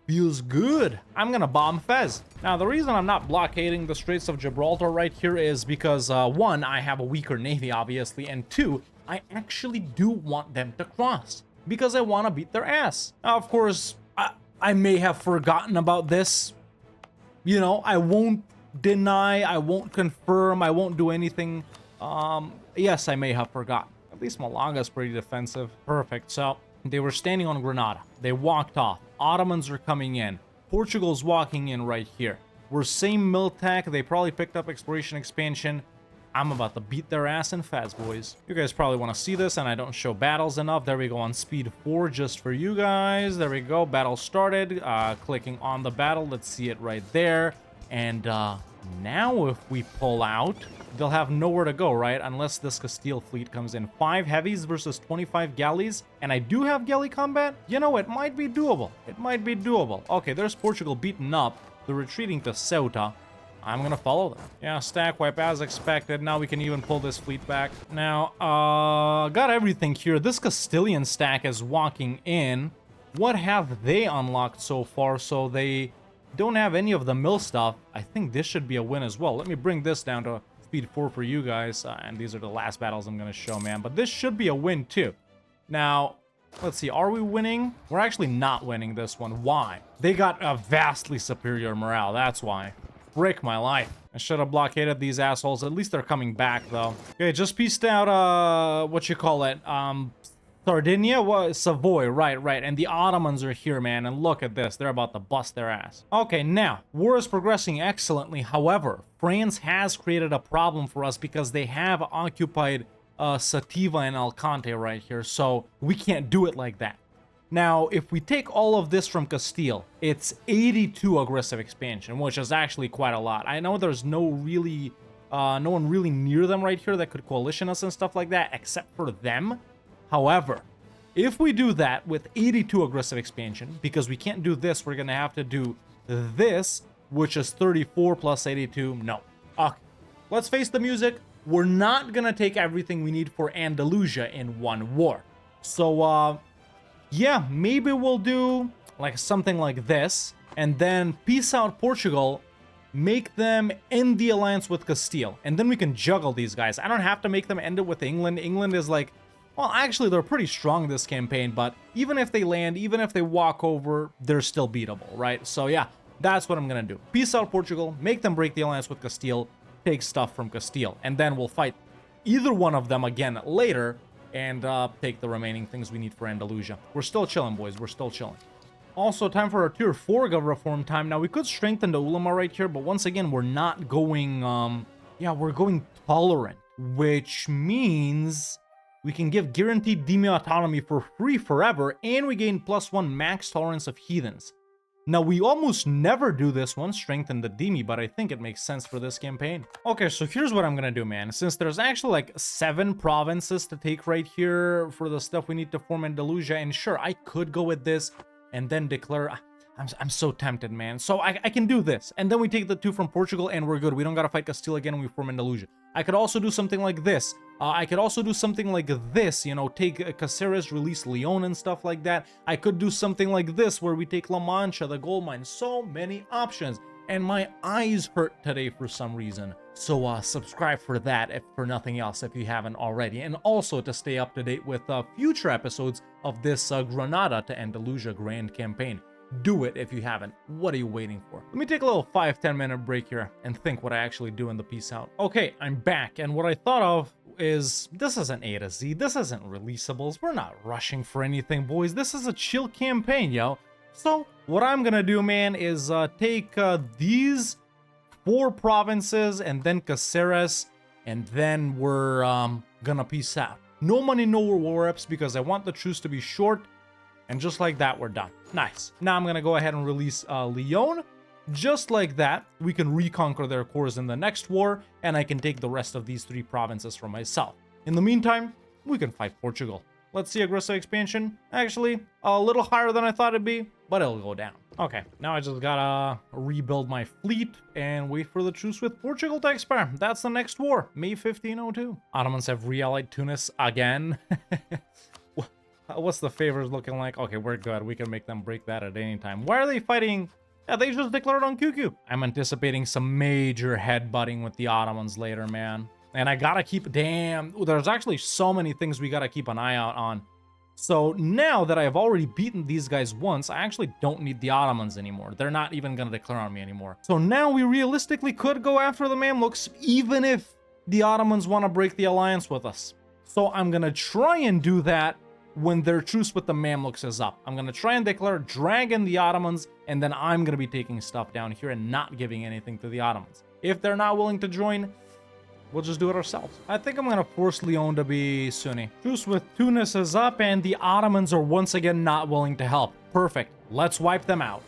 Feels good. I'm going to bomb Fez. Now, the reason I'm not blockading the Straits of Gibraltar right here is because, one, I have a weaker navy, obviously, and two, I actually do want them to cross, because I want to beat their ass. Now, of course, I may have forgotten about this. You know, I won't deny, I won't confirm, I won't do anything. Yes, I may have forgotten. At least Malaga's pretty defensive. Perfect. So, they were standing on Granada. They walked off. Ottomans are coming in. Portugal's walking in right here. We're same Miltech. They probably picked up exploration expansion. I'm about to beat their ass in Fez, boys. You guys probably want to see this, and I don't show battles enough. There we go on speed 4 just for you guys. There we go. Battle started. Clicking on the battle. Let's see it right there. And now if we pull out, they'll have nowhere to go, right? Unless this Castile fleet comes in. 5 heavies versus 25 galleys. And I do have galley combat. You know, it might be doable. It might be doable. Okay, there's Portugal beaten up. They're retreating to Ceuta. I'm gonna follow them. Yeah, stack wipe as expected. Now we can even pull this fleet back. Now, got everything here. This Castilian stack is walking in. What have they unlocked so far? So they don't have any of the mill stuff. I think this should be a win as well. Let me bring this down to speed 4 for you guys. And these are the last battles I'm gonna show, man. But this should be a win too. Now, let's see. Are we winning? We're actually not winning this one. Why? They got a vastly superior morale. That's why. Frick my life. I should have blockaded these assholes. At least they're coming back, though. Okay, just pieced out, what you call it? Sardinia? What? Savoy, right. And the Ottomans are here, man. And look at this. They're about to bust their ass. Okay, now, war is progressing excellently. However, France has created a problem for us because they have occupied Sativa and Alcante right here. So we can't do it like that. Now, if we take all of this from Castile, it's 82 aggressive expansion, which is actually quite a lot. I know there's no really No one really near them right here that could coalition us and stuff like that, except for them. However, if we do that with 82 aggressive expansion, because we can't do this, we're going to have to do this, which is 34 plus 82. No. Okay. Let's face the music. We're not going to take everything we need for Andalusia in one war. So, yeah, maybe we'll do like something like this, and then peace out Portugal, make them end the alliance with Castile, and then we can juggle these guys. I don't have to make them end it with England. England is like, well, actually, they're pretty strong this campaign, but even if they land, even if they walk over, they're still beatable, right? So yeah, that's what I'm gonna do. Peace out Portugal, make them break the alliance with Castile, take stuff from Castile, and then we'll fight either one of them again later, and take the remaining things we need for Andalusia. We're still chilling, boys. We're still chilling. Also, time for our tier 4 gov reform time. Now, we could strengthen the ulama right here, but once again, we're not going, we're going tolerant, which means we can give guaranteed demi autonomy for free forever, and we gain +1 max tolerance of heathens. Now, we almost never do this one, strengthen the demi, but I think it makes sense for this campaign. Okay, so here's what I'm gonna do, man. Since there's actually like 7 provinces to take right here for the stuff we need to form Andalusia, and sure, I could go with this and then declare. I'm so tempted, man. So I can do this, and then we take the 2 from Portugal, and we're good. We don't gotta fight Castile again when we form Andalusia. I could also do something like this. I could also do something like this, you know, take Caceres, release Leon and stuff like that. I could do something like this, where we take La Mancha, the gold mine. So many options, and my eyes hurt today for some reason. So subscribe for that, if for nothing else, if you haven't already, and also to stay up to date with future episodes of this Granada to Andalusia Grand Campaign. Do it if you haven't. What are you waiting for? Let me take a little 5-10 minute break here and think what I actually do in the peace out. Okay, I'm back, and what I thought of is this isn't A to Z. This isn't releasables. We're not rushing for anything, boys. This is a chill campaign, yo. So what I'm gonna do, man, is take these 4 provinces and then Caceres, and then we're gonna peace out. No money, no war reps, because I want the truce to be short. And just like that, we're done. Nice. Now I'm going to go ahead and release Leon. Just like that, we can reconquer their cores in the next war, and I can take the rest of these 3 provinces for myself. In the meantime, we can fight Portugal. Let's see aggressive expansion. Actually, a little higher than I thought it'd be, but it'll go down. Okay, now I just gotta rebuild my fleet and wait for the truce with Portugal to expire. That's the next war, May 1502. Ottomans have re-allied Tunis again. What's the favors looking like? Okay, we're good. We can make them break that at any time. Why are they fighting? Yeah, they just declared on QQ. I'm anticipating some major headbutting with the Ottomans later, man. And I gotta keep... Damn. Ooh, there's actually so many things we gotta keep an eye out on. So now that I've already beaten these guys once, I actually don't need the Ottomans anymore. They're not even gonna declare on me anymore. So now we realistically could go after the Mamluks, even if the Ottomans want to break the alliance with us. So I'm gonna try and do that when their truce with the Mamluks is up. I'm going to try and declare dragon the Ottomans, and then I'm going to be taking stuff down here and not giving anything to the Ottomans. If they're not willing to join, we'll just do it ourselves. I think I'm going to force Leon to be Sunni. Truce with Tunis is up, and the Ottomans are once again not willing to help. Perfect. Let's wipe them out.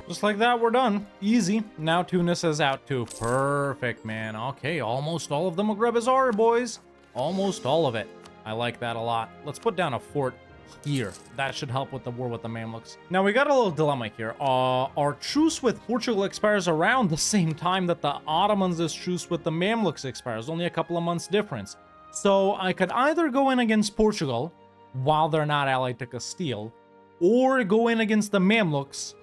Just like that, we're done. Easy. Now Tunis is out too. Perfect, man. Okay, almost all of the Maghreb is ours, boys. Almost all of it. I like that a lot. Let's put down a fort here. That should help with the war with the Mamluks. Now, we got a little dilemma here. Our truce with Portugal expires around the same time that the Ottomans' truce with the Mamluks expires. Only a couple of months difference. So I could either go in against Portugal while they're not allied to Castile, or go in against the Mamluks,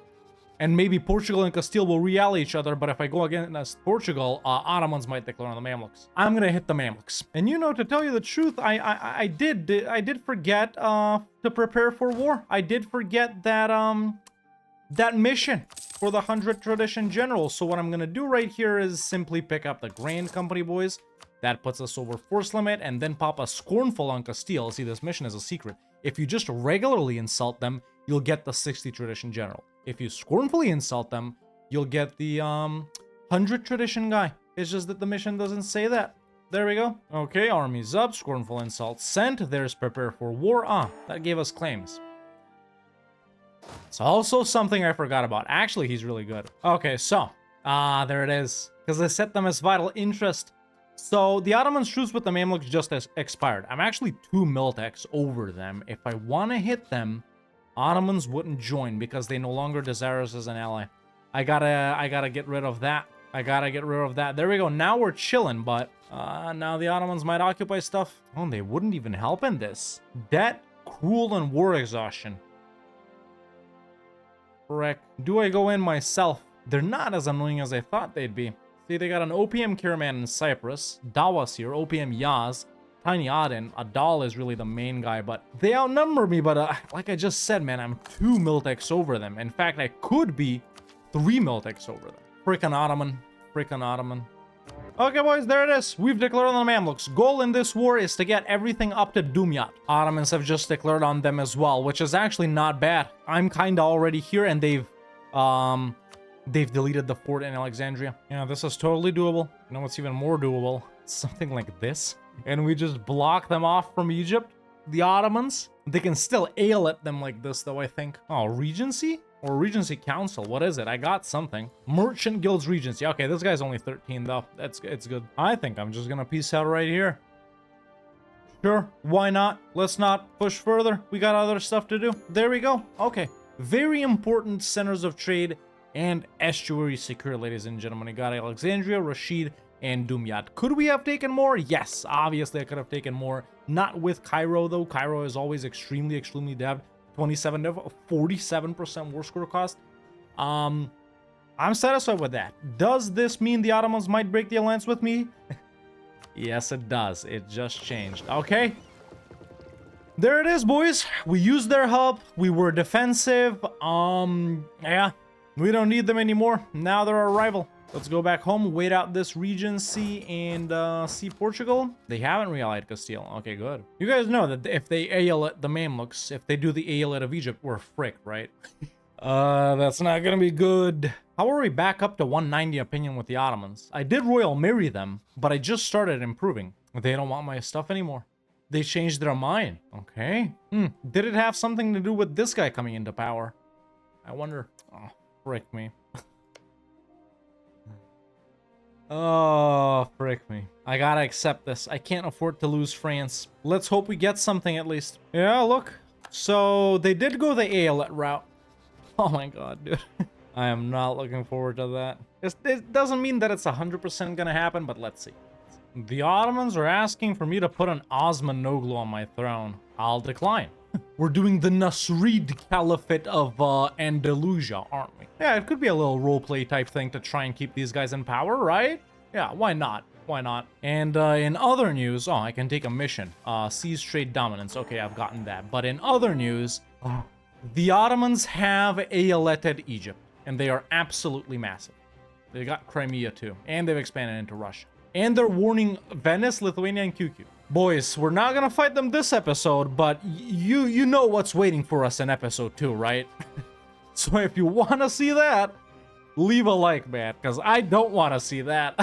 and maybe Portugal and Castile will re-ally each other, but if I go against Portugal, Ottomans might declare on the Mamluks. I'm gonna hit the Mamluks. And you know, to tell you the truth, I did forget to prepare for war. I did forget that that mission for the 100 tradition generals. So what I'm gonna do right here is simply pick up the Grand Company, boys. That puts us over force limit, and then pop a scornful on Castile. See, this mission is a secret. If you just regularly insult them, you'll get the 60 tradition general. If you scornfully insult them, you'll get the 100 tradition guy. It's just that the mission doesn't say that. There we go. Okay, armies up, scornful insult sent. There's prepare for war. That gave us claims. It's also something I forgot about. Actually, he's really good. Okay, so there it is. Because I set them as vital interest. So the Ottomans' truce with the Mamluks just expired. I'm actually 2 Miltex over them. If I want to hit them, Ottomans wouldn't join because they no longer desire us as an ally. I gotta get rid of that. I gotta get rid of that. There we go. Now we're chilling, but now the Ottomans might occupy stuff. Oh, they wouldn't even help in this. Debt, cruel, and war exhaustion. Frick. Do I go in myself? They're not as annoying as I thought they'd be. See, they got an OPM Kiraman in Cyprus, Dawas here, OPM Yaz, Tiny Aden. Adal is really the main guy, but they outnumber me. But like I just said, man, I'm 2 Miltex over them. In fact, I could be 3 Miltex over them. Frickin' Ottoman. Frickin' Ottoman. Okay, boys, there it is. We've declared on the Mamluks. Goal in this war is to get everything up to Dumyat. Ottomans have just declared on them as well, which is actually not bad. I'm kinda already here, and they've deleted the fort in Alexandria. Yeah, this is totally doable. You know what's even more doable? Something like this. And we just block them off from Egypt. The Ottomans. They can still ail them like this, though, I think. Oh, Regency? Or Regency Council. What is it? I got something. Merchant Guilds Regency. Okay, this guy's only 13, though. It's good. I think I'm just gonna peace out right here. Sure, why not? Let's not push further. We got other stuff to do. There we go. Okay. Very important centers of trade and estuary secure, ladies and gentlemen. We got Alexandria, Rashid, and Dumyat. Could we have taken more? Yes, obviously I could have taken more. Not with Cairo, though. Cairo is always extremely dev. 27 dev, 47% war score cost. I'm satisfied with that. Does this mean the Ottomans might break the alliance with me? Yes, it does. It just changed. Okay. There it is, boys. We used their help. We were defensive. Yeah. We don't need them anymore. Now they're our rival. Let's go back home, wait out this Regency, and see Portugal. They haven't reallied Castile. Okay, good. You guys know that if they ail at the Mamluks, if they do the ail of Egypt, we're fricked, right? That's not gonna be good. How are we back up to 190 opinion with the Ottomans? I did royal marry them, but I just started improving. They don't want my stuff anymore. They changed their mind. Okay. Did it have something to do with this guy coming into power? I wonder. Oh, frick me. Oh, frick me. I gotta accept this. I can't afford to lose France. Let's hope we get something at least. Yeah, look. So, they did go the Aeolate route. Oh my god, dude. I am not looking forward to that. It doesn't mean that it's 100% gonna happen, but let's see. The Ottomans are asking for me to put an Osman Noglu on my throne. I'll decline. We're doing the Nasrid Caliphate of Andalusia, aren't we? Yeah, it could be a little roleplay type thing to try and keep these guys in power, right? Yeah, why not? Why not? And in other news, oh, I can take a mission. Seize trade dominance. Okay, I've gotten that. But in other news, the Ottomans have aeolated Egypt, and they are absolutely massive. They got Crimea too, and they've expanded into Russia. And they're warning Venice, Lithuania, and QQ. Boys, we're not gonna fight them this episode, but you know what's waiting for us in episode 2, right? So if you want to see that, leave a like, man, because I don't want to see that.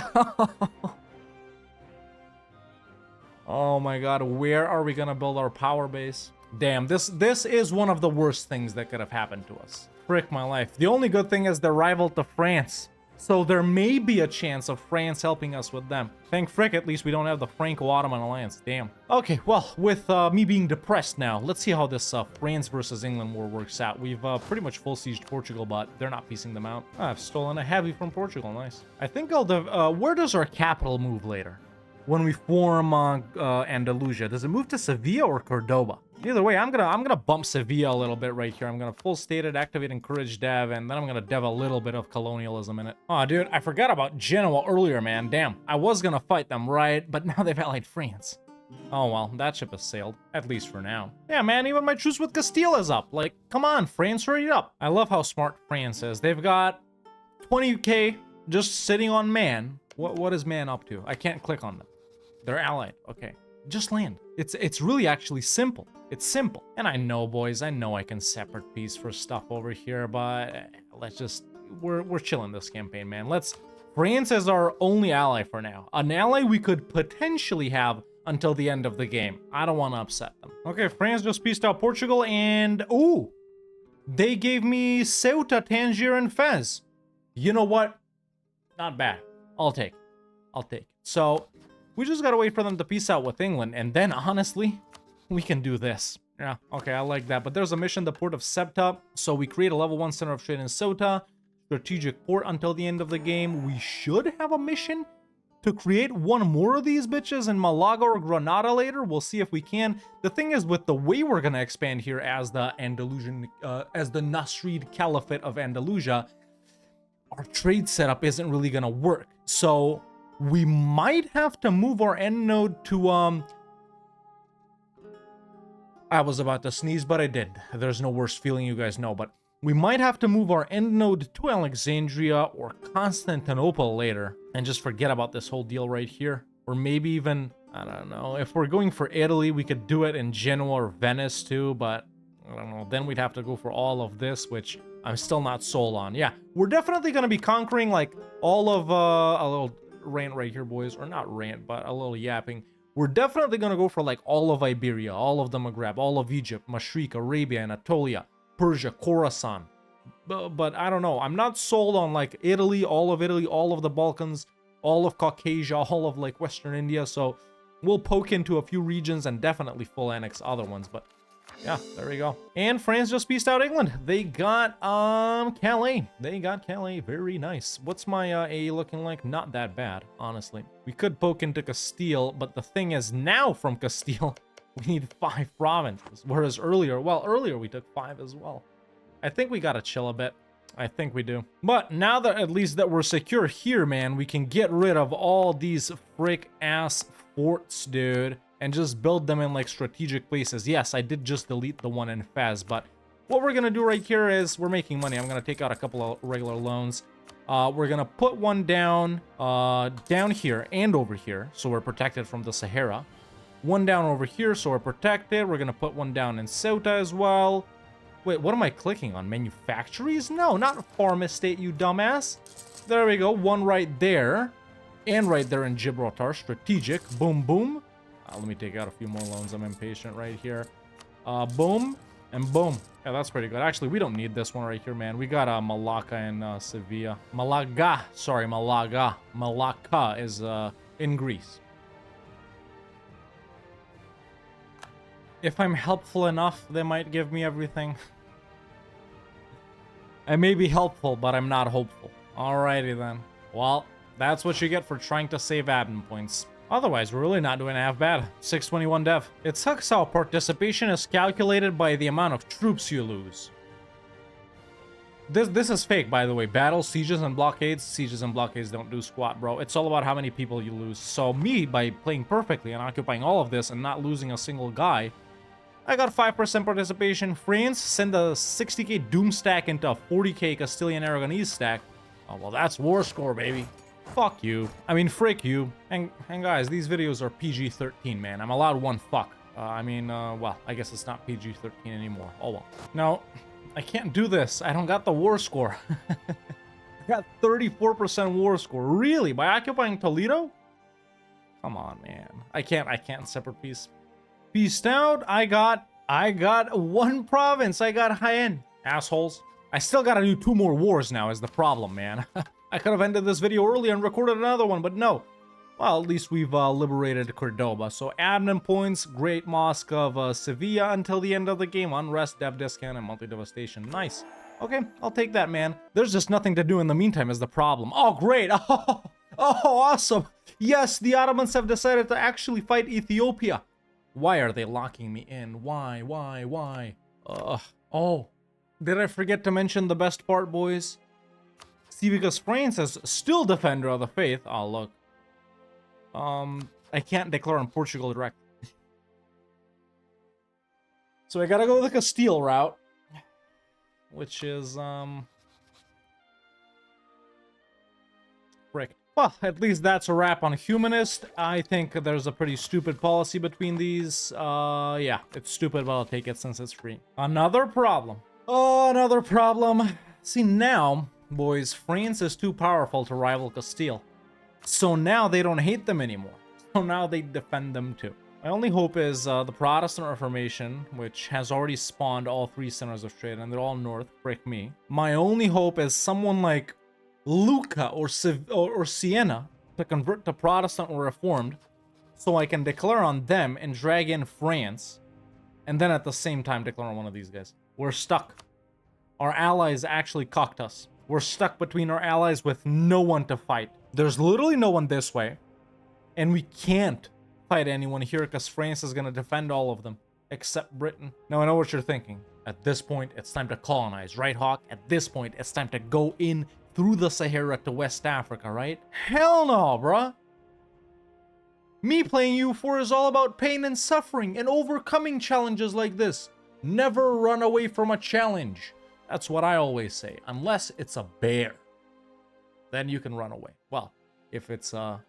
Oh my god, where are we gonna build our power base? Damn, this is one of the worst things that could have happened to us. Frick my life. The only good thing is they're rival to France. So there may be a chance of France helping us with them. Thank frick, at least we don't have the Franco-Ottoman alliance. Damn. Okay, well, with me being depressed now, let's see how this France versus England war works out. We've pretty much full sieged Portugal, but they're not piecing them out. I've stolen a heavy from Portugal. Nice. I think I'll where does our capital move later? When we form Andalusia, does it move to Sevilla or Cordoba? Either way, I'm gonna bump Sevilla a little bit right here. I'm gonna full state it, activate encourage dev, and then I'm gonna dev a little bit of colonialism in it. Oh, dude, I forgot about Genoa earlier, man. Damn, I was gonna fight them, right? But now they've allied France. Oh well, that ship has sailed, at least for now. Yeah, man, even my truce with Castile is up. Like, come on, France, hurry up. I love how smart France is. They've got 20k just sitting on man. What is man up to? I can't click on them. They're allied. Okay, just land. It's really actually simple. It's simple. And I know, boys, I know I can separate peace for stuff over here, but let's just, we're chilling this campaign, man. France is our only ally for now. An ally we could potentially have until the end of the game. I don't want to upset them. Okay, France just pieced out Portugal, and ooh, they gave me Ceuta, Tangier, and Fez. You know what? Not bad. I'll take it. So We just gotta wait for them to peace out with England, and then, honestly, we can do this. Yeah, okay, I like that. But there's a mission, the port of Ceuta. So we create a level 1 center of trade in Ceuta, strategic port until the end of the game. We should have a mission to create one more of these bitches in Malaga or Granada later. We'll see if we can. The thing is, with the way we're gonna expand here as the Andalusian, as the Nasrid Caliphate of Andalusia, our trade setup isn't really gonna work. So we might have to move our end node to I was about to sneeze, but I did. There's no worse feeling, you guys know, but we might have to move our end node to Alexandria or Constantinople later and just forget about this whole deal right here. Or maybe even, I don't know, if we're going for Italy, we could do it in Genoa or Venice too, but I don't know. Then we'd have to go for all of this, which I'm still not sold on. Yeah, we're definitely going to be conquering like all of, a little rant right here, boys, or not rant, but a little yapping. We're definitely going to go for like all of Iberia, all of the Maghreb, all of Egypt, Mashriq, Arabia, Anatolia, Persia, Khorasan. But I don't know. I'm not sold on like Italy, all of the Balkans, all of Caucasia, all of like Western India. So we'll poke into a few regions and definitely full annex other ones. But yeah, there we go. And France just pieced out England. They got Calais. They got Calais. Very nice. What's my A looking like? Not that bad, honestly. We could poke into Castile, but the thing is now from Castile, we need 5 provinces. Whereas earlier we took 5 as well. I think we gotta chill a bit. I think we do. But now that at least that we're secure here, man, we can get rid of all these frick ass forts, dude, and just build them in like strategic places. Yes, I did just delete the one in Fez, but what we're gonna do right here is we're making money. I'm gonna take out a couple of regular loans. We're gonna put one down here and over here, so we're protected from the Sahara. One down over here, so we're protected. We're gonna put one down in Ceuta as well. Wait, what am I clicking on? Manufactories? No, not farm estate, you dumbass. There we go. One right there. And right there in Gibraltar. Strategic. Boom, boom. Let me take out a few more loans. I'm impatient right here. Boom. And boom. Yeah, that's pretty good. Actually, we don't need this one right here, man. We got Malacca and Sevilla. Malaga. Sorry, Malaga. Malacca is in Greece. If I'm helpful enough, they might give me everything. I may be helpful, but I'm not hopeful. Alrighty then. Well, that's what you get for trying to save admin points. Otherwise, we're really not doing half bad. 621 dev. It sucks how participation is calculated by the amount of troops you lose. This is fake, by the way. Battles, sieges, and blockades. Sieges and blockades don't do squat, bro. It's all about how many people you lose. So me, by playing perfectly and occupying all of this and not losing a single guy, I got 5% participation. France send a 60k Doom stack into a 40k Castilian Aragonese stack. Oh, well, that's war score, baby. Fuck you. I mean, frick you. And guys, these videos are PG-13, man. I'm allowed one fuck. Well, I guess it's not PG-13 anymore. Oh, well. No, I can't do this. I don't got the war score. I got 34% war score. Really? By occupying Toledo? Come on, man. I can't separate peace. Peaced out. I got one province. I got Jaén. Assholes. I still gotta do 2 more wars now is the problem, man. I could have ended this video early and recorded another one, but no. Well, at least we've liberated Cordoba. So admin points, Great Mosque of Sevilla until the end of the game. Unrest, dev discount, and monthly devastation. Nice. Okay, I'll take that, man. There's just nothing to do in the meantime is the problem. Oh, great. Oh, awesome. Yes, the Ottomans have decided to actually fight Ethiopia. Why are they locking me in? Why? Oh, did I forget to mention the best part, boys? See, because France is still defender of the faith. Oh, look. I can't declare on Portugal direct. So I gotta go the Castile route, which is, frick. Well, at least that's a wrap on Humanist. I think there's a pretty stupid policy between these. Yeah, it's stupid, but I'll take it since it's free. Another problem. Oh, another problem. See, now, boys, France is too powerful to rival Castile. So now they don't hate them anymore. So now they defend them too. My only hope is the Protestant Reformation, which has already spawned all 3 centers of trade, and they're all north, frick me. My only hope is someone like Lucca or Siena to convert to Protestant or Reformed, so I can declare on them and drag in France, and then at the same time declare on one of these guys. We're stuck. Our allies actually cocked us. We're stuck between our allies with no one to fight. There's literally no one this way, and we can't fight anyone here because France is going to defend all of them, except Britain. Now, I know what you're thinking. At this point, it's time to colonize, right, Hawk? At this point, it's time to go in through the Sahara to West Africa, right? Hell no, bruh. Me playing EU4 is all about pain and suffering and overcoming challenges like this. Never run away from a challenge. That's what I always say. Unless it's a bear, then you can run away. Well, if it's a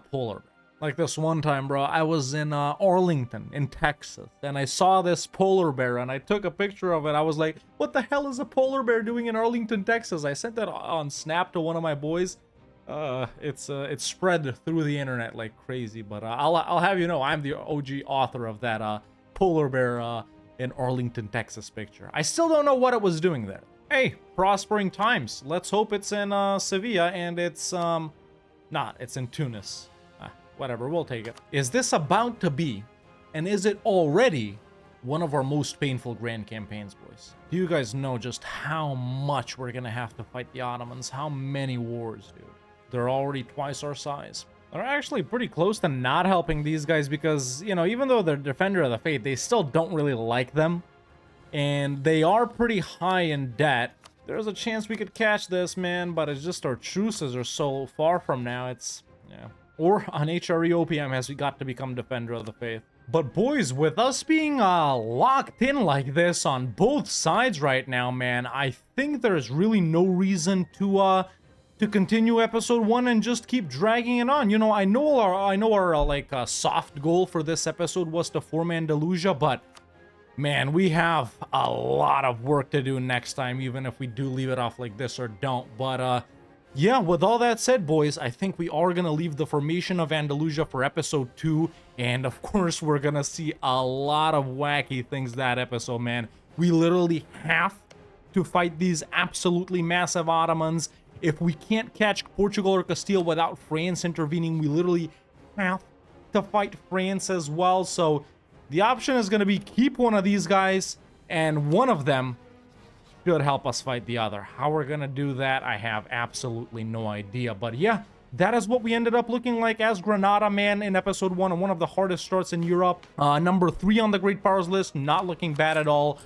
polar bear. Like this one time, bro, I was in Arlington in Texas, and I saw this polar bear, and I took a picture of it. I was like, what the hell is a polar bear doing in Arlington, Texas? I sent that on Snap to one of my boys. It's spread through the internet like crazy, but I'll have you know, I'm the OG author of that polar bear in Arlington, Texas picture. I still don't know what it was doing there. Hey, prospering times. Let's hope it's in Sevilla, and it's not. It's in Tunis. Whatever, we'll take it. Is this about to be, and is it already, one of our most painful grand campaigns, boys? Do you guys know just how much we're gonna have to fight the Ottomans? How many wars, dude? They're already twice our size. They're actually pretty close to not helping these guys because, you know, even though they're Defender of the Faith, they still don't really like them. And they are pretty high in debt. There's a chance we could catch this, man, but it's just our truces are so far from now. It's, yeah. Or an HRE OPM has got to become Defender of the Faith. But boys, with us being locked in like this on both sides right now, man, I think there's really no reason to continue episode 1 and just keep dragging it on. You know, I know our soft goal for this episode was to form Andalusia, but man, we have a lot of work to do next time, even if we do leave it off like this or don't. But yeah, with all that said, boys, I think we are going to leave the formation of Andalusia for episode 2. And of course, we're going to see a lot of wacky things that episode, man. We literally have to fight these absolutely massive Ottomans. If we can't catch Portugal or Castile without France intervening, we literally have to fight France as well. So the option is going to be keep one of these guys, and one of them should help us fight the other. How we're gonna do that, I have absolutely no idea. But yeah, that is what we ended up looking like as Granada, man, in episode 1, and one of the hardest starts in Europe. Number 3 on the Great Powers list, not looking bad at all.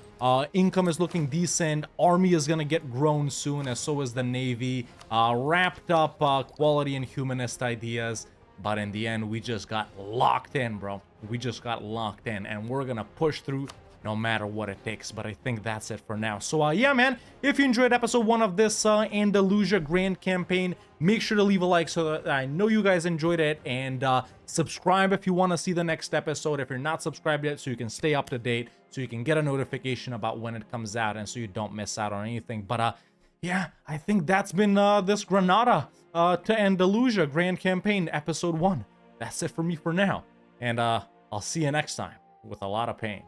Income is looking decent. Army is gonna get grown soon, as so is the Navy. Wrapped up quality and humanist ideas. But in the end, we just got locked in, bro. We just got locked in, and we're gonna push through no matter what it takes. But I think that's it for now. So yeah, man, if you enjoyed episode 1 of this Andalusia Grand Campaign, make sure to leave a like so that I know you guys enjoyed it, and subscribe if you want to see the next episode if you're not subscribed yet, so you can stay up to date, so you can get a notification about when it comes out, and so you don't miss out on anything. But yeah, I think that's been this Granada to Andalusia Grand Campaign episode 1. That's it for me for now, and I'll see you next time with a lot of pain.